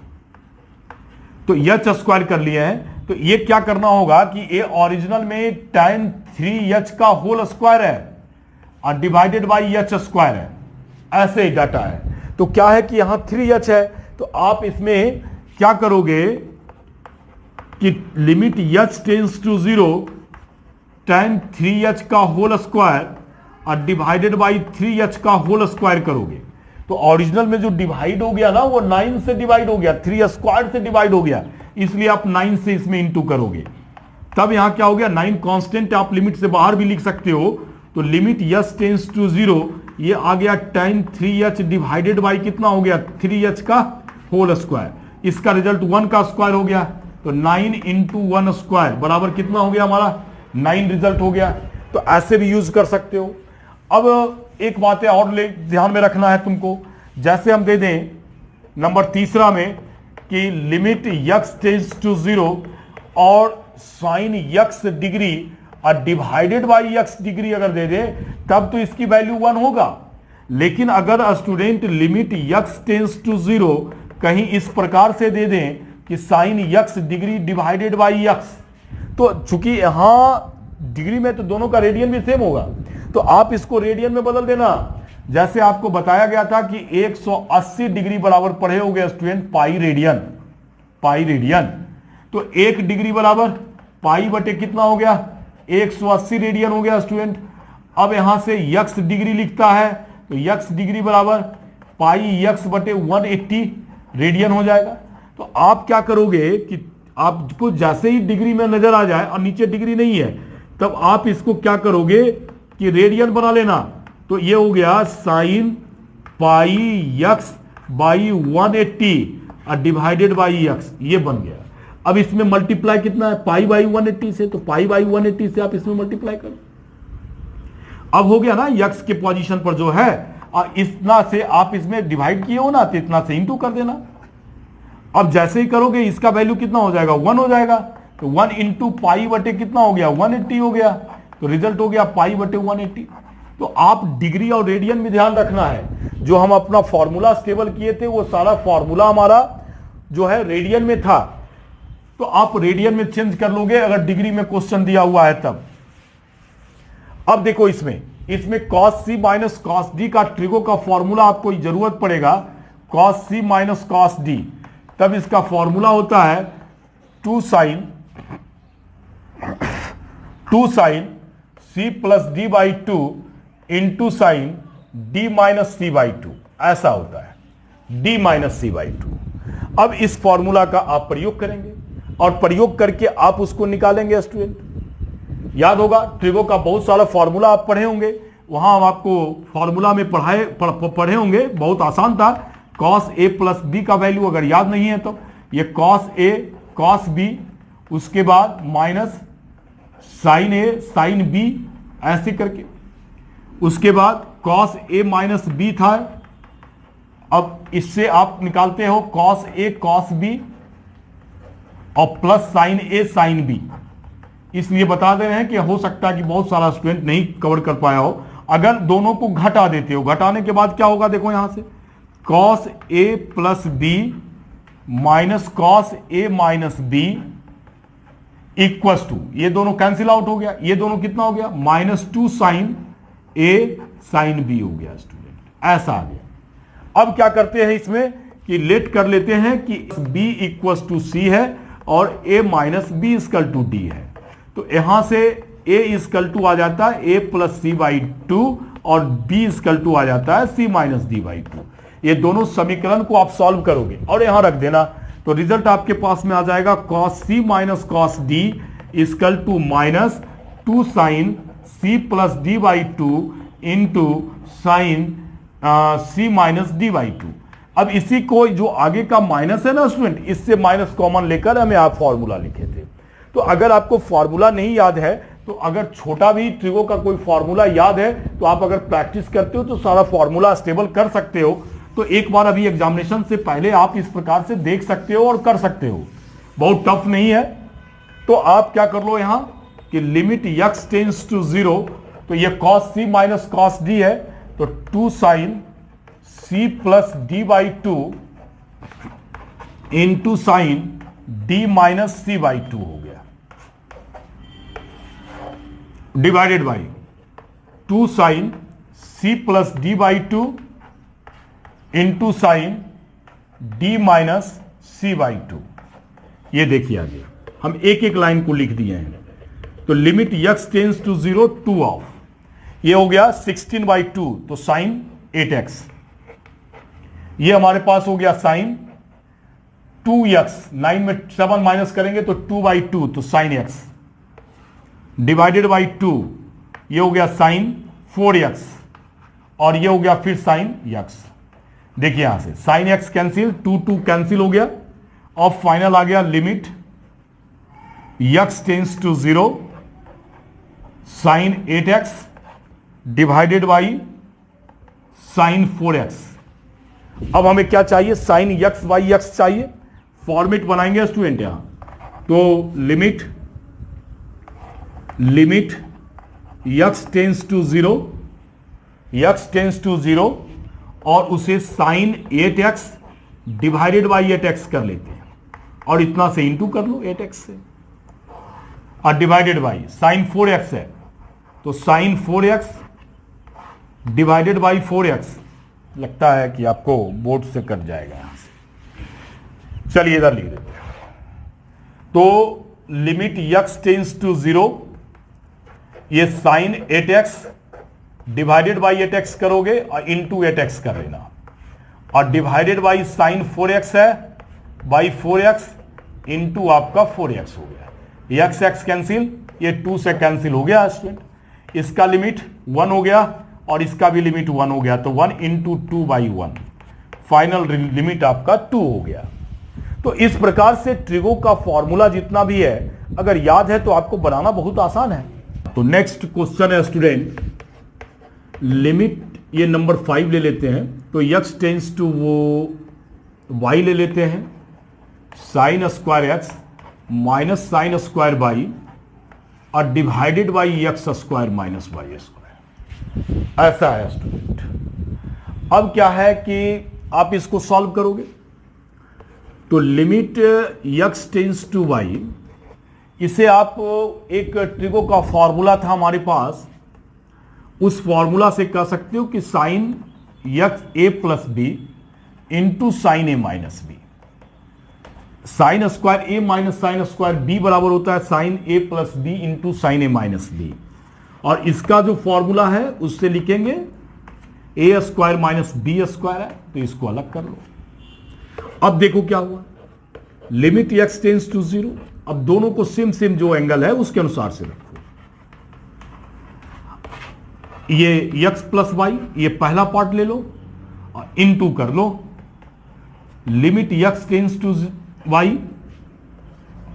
तो h स्क्वायर कर लिए हैं। तो ये क्या करना होगा कि ये ओरिजिनल में tan 3h का होल स्क्वायर है और डिवाइडेड बाई h स्क्वायर है, ऐसे ही डाटा है। तो क्या है कि यहां 3h है, तो आप इसमें क्या करोगे कि limit h tends to 0 tan 3h का होल स्क्वायर और डिवाइडेड बाई 3h का होल स्क्वायर करोगे। तो ओरिजिनल में जो डिवाइड हो गया ना वो 9 से डिवाइड हो गया, 3 स्क्वायर से डिवाइड हो गया, इसलिए आप 9 से इसमें इंटू करोगे। तब यहां क्या हो गया, 9 कांस्टेंट, आप लिमिट से बाहर भी लिख सकते हो। तो लिमिट h टेंड्स टू 0 ये आ गया tan 3h डिवाइडेड बाई कितना हो गया 3h का होल स्क्वायर, इसका रिजल्ट 1 का स्क्वायर हो गया। तो 9 इंटू 1 स्क्वायर बराबर कितना हो गया हमारा 9 रिजल्ट हो गया। तो ऐसे भी यूज कर सकते हो। अब एक बात है और ध्यान में रखना है तुमको, जैसे हम दे दें नंबर तीसरा में कि लिमिट x टेंड्स टू 0 और साइन x डिग्री और डिवाइडेड बाई x डिग्री अगर दे दे तब तो इसकी वैल्यू 1 होगा। लेकिन अगर student limit x tends to 0 कहीं इस प्रकार से दे दें कि sine x degree divided by x, तो चूंकि यहां डिग्री में तो दोनों का रेडियन भी सेम होगा, तो आप इसको रेडियन में बदल देना। जैसे आपको बताया गया था कि 180 डिग्री बराबर पढ़े हो गए student pi radian, pi radian, तो 1 डिग्री बराबर पाई बटे कितना हो गया 180 रेडियन हो गया स्टूडेंट। अब यहां से x डिग्री लिखता है तो x डिग्री बराबर पाई x बटे 180 रेडियन हो जाएगा। तो आप क्या करोगे कि आपको जैसे ही डिग्री में नजर आ जाए और नीचे डिग्री नहीं है तब आप इसको क्या करोगे कि रेडियन बना लेना। तो ये हो गया साइन पाई x बाई 180 और डिवाइडेड बाई x, ये बन गया। अब इसमें मल्टीप्लाई कितना है पाई बाई 180 से, तो पाई बाई 180 से आप इसमें मल्टीप्लाई करो। अब हो गया ना x के पोजीशन पर जो है और इतना से आप इसमें डिवाइड किए हो ना तो इतना से इंटू कर देना। अब जैसे ही करोगे इसका वैल्यू कितना हो जाएगा 1 हो जाएगा। तो 1 इंटू पाई बटे कितना हो गया 180 हो गया, तो रिजल्ट हो गया पाई बटे 180। तो आप डिग्री और रेडियन में ध्यान रखना है, जो हम अपना फॉर्मूला स्टेबल किए थे वो सारा फॉर्मूला हमारा जो है रेडियन में था, तो आप रेडियन में चेंज कर लोगे अगर डिग्री में क्वेश्चन दिया हुआ है तब। अब देखो इसमें cos c minus cos d का ट्रिगो का फॉर्मूला आपको जरूरत पड़ेगा, cos c minus cos d, तब इसका फॉर्मूला होता है 2 sin c plus d by 2 into sine d minus c by 2, ऐसा होता है d माइनस सी बाई 2। अब इस फॉर्मूला का आप प्रयोग करेंगे और प्रयोग करके आप उसको निकालेंगे स्टूडेंट। याद होगा ट्रिगो का बहुत सारा फॉर्मूला आप पढ़े होंगे, वहां हम आपको फॉर्मूला में पढ़े होंगे, बहुत आसान था। cos a प्लस बी का वैल्यू अगर याद नहीं है तो ये cos a cos b, उसके बाद minus sine a sine b, ऐसे करके उसके बाद cos a माइनस b था। अब इससे आप निकालते हो cos a cos b और plus sine a sine b। इसलिए बता दे रहे हैं कि हो सकता है कि बहुत सारा स्टूडेंट नहीं कवर कर पाया हो। अगर दोनों को घटा देते हो, घटाने के बाद क्या होगा देखो यहां से cos a plus b minus cos a minus b equals to, ये दोनों कैंसिल आउट हो गया, ये दोनों कितना हो गया -2 साइन a साइन b हो गया स्टूडेंट, ऐसा आ गया। अब क्या करते हैं इसमें कि लेट कर लेते हैं कि b इक्वल्स टू c है और a minus b equal to d है, तो यहां से a इक्वल टू आ जाता है a प्लस सी बाई 2 और b इक्वल टू आ जाता है c माइनस डी बाई 2। ये दोनों समीकरण को आप सॉल्व करोगे और यहां रख देना, तो रिजल्ट आपके पास में आ जाएगा cos c minus cos d equal to minus 2 sine c plus d by 2 into sine c minus d by 2। अब इसी को जो आगे का माइनस है ना स्टूडेंट, इससे माइनस कॉमन लेकर हमें आप फॉर्मूला लिखे थे। तो अगर आपको फॉर्मूला नहीं याद है, तो अगर छोटा भी ट्रिगो का कोई फॉर्मूला याद है तो आप अगर प्रैक्टिस करते हो तो सारा फॉर्मूला स्टेबल कर सकते हो। तो एक बार अभी एग्जामिनेशन से पहले आप इस प्रकार से देख सकते हो और कर सकते हो, बहुत टफ नहीं है। तो आप क्या कर लो यहां कि लिमिट x टेंड्स टू 0, तो ये cos c minus cos d है, तो 2 sine c plus d by 2 into sine d minus c by 2 हो गया, divided by 2 sine c plus d by 2 into sine d minus c by 2। ये देखिए आगे हम एक एक लाइन को लिख दिए हैं। तो limit x tends to 0 2 of, ये हो गया 16 बाई 2, तो साइन 8x। ये हमारे पास हो गया साइन 2x, 9 में 7 माइनस करेंगे तो 2 बाई 2, तो साइन x डिवाइडेड बाई 2, ये हो गया साइन 4x और ये हो गया फिर साइन x। देखिए यहां से साइन x कैंसिल, 2 कैंसिल हो गया और फाइनल आ गया limit x tends to 0 sine 8x divided by sine 4x। अब हमें क्या चाहिए, साइन x बाई x चाहिए। फॉर्मेट बनाएंगे स्टूडेंट यहां, तो लिमिट x टेंड्स टू 0 और उसे sign 8x divided by 8x कर लेते हैं और इतना से इंटू कर लो 8x से, और डिवाइडेड बाई साइन 4x है, तो sign 4x divided by 4x। लगता है कि आपको बोर्ड से कट जाएगा यहां से, चलिए इधर लिख देते हैं। तो लिमिट x टेंड्स टू 0, ये sign 8x divided by 8x करोगे और इंटू 8x कर लेना, और डिवाइडेड बाई साइन 4x है बाई 4x इंटू आपका 4x हो गया। x कैंसिल, ये 2 से कैंसिल हो गया स्टूडेंट। इसका लिमिट 1 हो गया और इसका भी लिमिट 1 हो गया, तो 1 इंटू 2 बाई 1, फाइनल लिमिट आपका 2 हो गया। तो इस प्रकार से ट्रिगो का फॉर्मूला जितना भी है अगर याद है तो आपको बनाना बहुत आसान है। तो नेक्स्ट क्वेश्चन है स्टूडेंट, लिमिट ये नंबर 5 ले लेते हैं, तो x टेंड्स टू वो y ले लेते हैं, sine square x minus sine square by और divided by x square minus y square, ऐसा है स्टूडेंट। अब क्या है कि आप इसको सॉल्व करोगे तो limit x tends to y, इसे आप एक ट्रिगो का फॉर्मूला था हमारे पास, उस फॉर्मूला से कह सकते हो कि साइन एक्स ए प्लस बी इंटू साइन ए माइनस बी। साइन स्क्वायर ए माइनस साइन स्क्वायर बी बराबर होता है साइन ए प्लस बी इंटू साइन ए माइनस बी, और इसका जो फॉर्मूला है उससे लिखेंगे ए स्क्वायर माइनस बी स्क्वायर है, तो इसको अलग कर लो। अब देखो क्या हुआ, limit x tends to zero, अब दोनों को सेम सेम जो एंगल है उसके अनुसार से रखो। ये एक्स प्लस वाई, ये पहला पार्ट ले लो और इनटू कर लो limit x tends to y.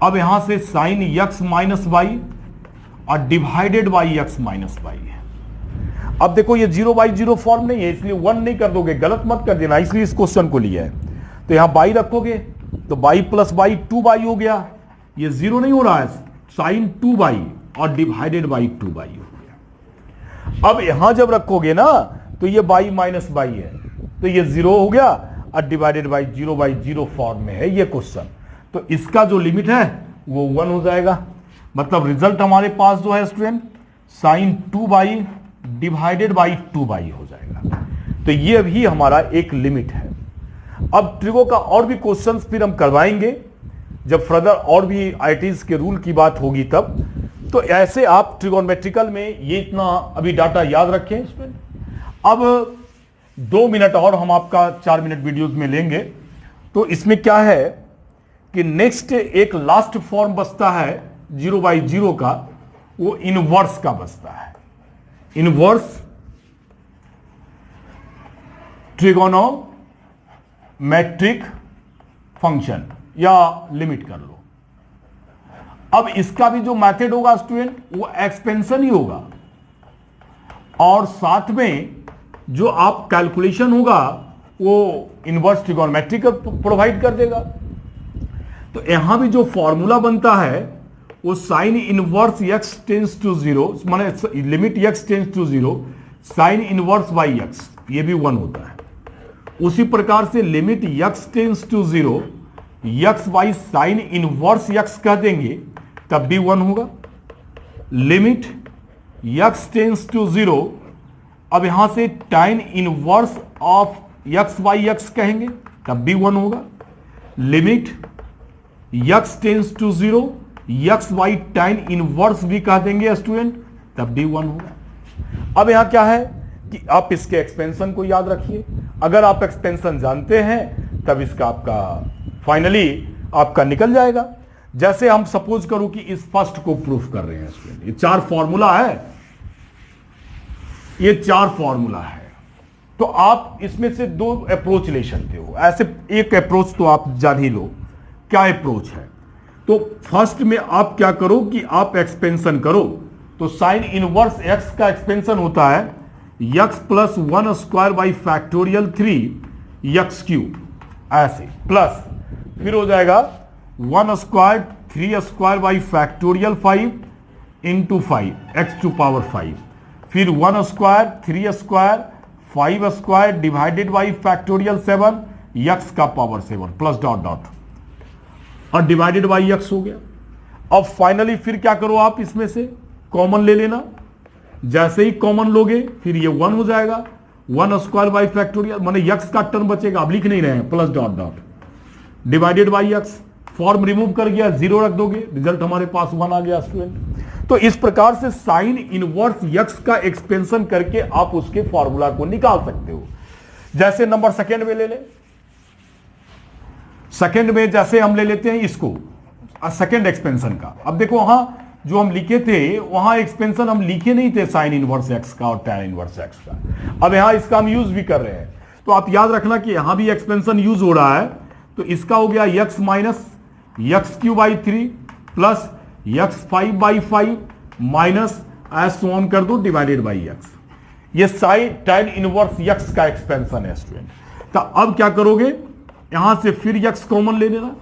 अब यहां से साइन एक्स माइनस वाई और divided by x minus y है। अब देखो ये 0/0 फॉर्म नहीं है, इसलिए 1 नहीं कर दोगे, गलत मत कर देना, इसलिए इस क्वेश्चन को लिया है। तो यहां बाई रखोगे तो बाई प्लस बाई 2 हो गया, ये 0 नहीं हो रहा है, साइन 2 और डिवाइडेड बाई 2 हो गया। अब यहां जब रखोगे ना तो ये बाई माइनस बाई है, तो ये 0 हो गया और डिवाइडेड बाई 0/0 फॉर्म में है ये क्वेश्चन, तो इसका जो लिमिट है वो 1 हो जाएगा। मतलब रिजल्ट हमारे पास जो है स्टूडेंट साइन 2 डिवाइडेड बाई 2 हो जाएगा। तो ये भी हमारा एक लिमिट है। अब ट्रिगो का और भी क्वेश्चंस फिर हम करवाएंगे जब फर्दर और भी आईटीज के रूल की बात होगी तब। तो ऐसे आप ट्रिगोनमेट्रिकल में ये इतना अभी डाटा याद रखें स्टूडेंट। अब 2 मिनट और हम आपका 4 मिनट वीडियोस में लेंगे। तो इसमें क्या है कि नेक्स्ट एक लास्ट फॉर्म बचता है 0/0 का, वो इनवर्स का बचता है। इनवर्स ट्रिगोनोमेट्रिक फंक्शन या लिमिट कर लो। अब इसका भी जो मेथड होगा स्टूडेंट वो एक्सपेंशन ही होगा, और साथ में जो आप कैलकुलेशन होगा वो इनवर्स ट्रिगोनोमेट्रिक प्रोवाइड कर देगा। तो यहां भी जो फॉर्मूला बनता है वो sine inverse x tends to 0, माने limit x tends to 0 sine inverse by x, ये भी 1 होता है। उसी प्रकार से limit x tends to 0 x by sine inverse x कह देंगे तब भी 1 होगा। लिमिट एक्स टेंस टू 0, अब यहां से tan inverse of x by x कहेंगे तब भी 1 होगा। Limit x tends to 0 x by tan inverse भी कह देंगे स्टूडेंट तब भी 1 होगा। अब यहां क्या है कि आप इसके एक्सपेंशन को याद रखिए। अगर आप एक्सपेंशन जानते हैं तब इसका आपका फाइनली आपका निकल जाएगा। जैसे हम सपोज करो कि इस फर्स्ट को प्रूफ कर रहे हैं स्टूडेंट, ये 4 फॉर्मूला है, ये 4 फॉर्मूला है, तो आप इसमें से 2 अप्रोच ले सकते हो। ऐसे एक अप्रोच तो आप जान ही लो क्या अप्रोच है। तो फर्स्ट में आप क्या करो कि आप एक्सपेंशन करो, तो साइन इनवर्स एक्स का एक्सपेंशन होता है x plus 1 square by factorial 3 x cube, ऐसे प्लस फिर हो जाएगा 1 square 3 square by factorial 5 into 5 x to power 5, फिर 1 square 3 square 5 square divided by factorial 7 x का पावर 7 प्लस डॉट डॉट और डिवाइडेड बाई एक्स हो गया। अब फाइनली फिर क्या करो, आप इसमें से कॉमन ले लेना। जैसे ही कॉमन लोगे फिर ये 1 हो जाएगा, 1 स्क्वायर बाई फैक्टोरियल माने एक्स का टर्म बचेगा, अब लिख नहीं रहे हैं, plus dot dot divided by x, form remove कर गया 0 रख दोगे, रिजल्ट हमारे पास 1 आ गया स्टूडेंट। तो इस प्रकार से साइन इनवर्स एक्स का एक्सपेंशन करके आप उसके फॉर्मूला को निकाल सकते हो। जैसे नंबर सेकेंड में ले लें, सेकेंड में जैसे हम ले लेते हैं इसको सेकेंड एक्सपेंशन का। अब देखो वहां जो हम लिखे थे वहां एक्सपेंशन हम लिखे नहीं थे साइन इनवर्स एक्स का और टैन इनवर्स एक्स का, अब यहां इसका हम यूज भी कर रहे हैं। तो आप याद रखना कि यहां भी एक्सपेंशन यूज हो रहा है, तो इसका हो गया x minus x cube by 3 plus x 5/5 minus S on कर दो डिवाइडेड बाई एक्स। ये साइन टैन इनवर्स एक्स का एक्सपेंशन है स्टूडेंट। तो अब क्या करोगे, यहां से फिर एक्स कॉमन ले लेना,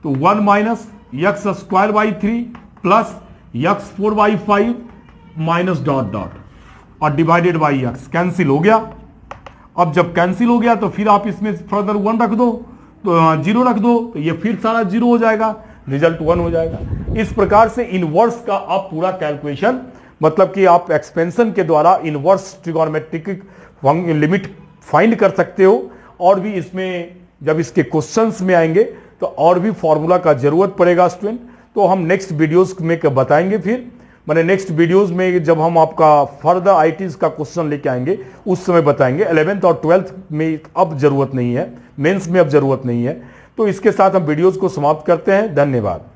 तो 1 minus x square by 3 plus x 4 by 5 minus dot dot और डिवाइडेड बाई एक्स, कैंसिल हो गया। अब जब कैंसिल हो गया तो फिर आप इसमें फर्दर 1 रख दो, तो 0 रख दो, तो ये फिर सारा 0 हो जाएगा, रिजल्ट 1 हो जाएगा। इस प्रकार से इनवर्स का आप पूरा कैलकुलेशन, मतलब कि आप एक्सपेंशन के द्वारा इनवर्स ट्रिगोनोमेट्रिक लिमिट फाइंड कर सकते हो। और भी इसमें जब इसके क्वेश्चंस में आएंगे तो और भी फॉर्मूला का जरूरत पड़ेगा स्टूडेंट, तो हम नेक्स्ट वीडियोस में बताएंगे। फिर मैंने नेक्स्ट वीडियोस में जब हम आपका फर्दर आईटीज का क्वेश्चन लेके आएंगे उस समय बताएंगे। 11th और 12th में अब जरूरत नहीं है, मेंस में अब जरूरत नहीं है। तो इसके साथ हम वीडियोस को समाप्त करते हैं। धन्यवाद।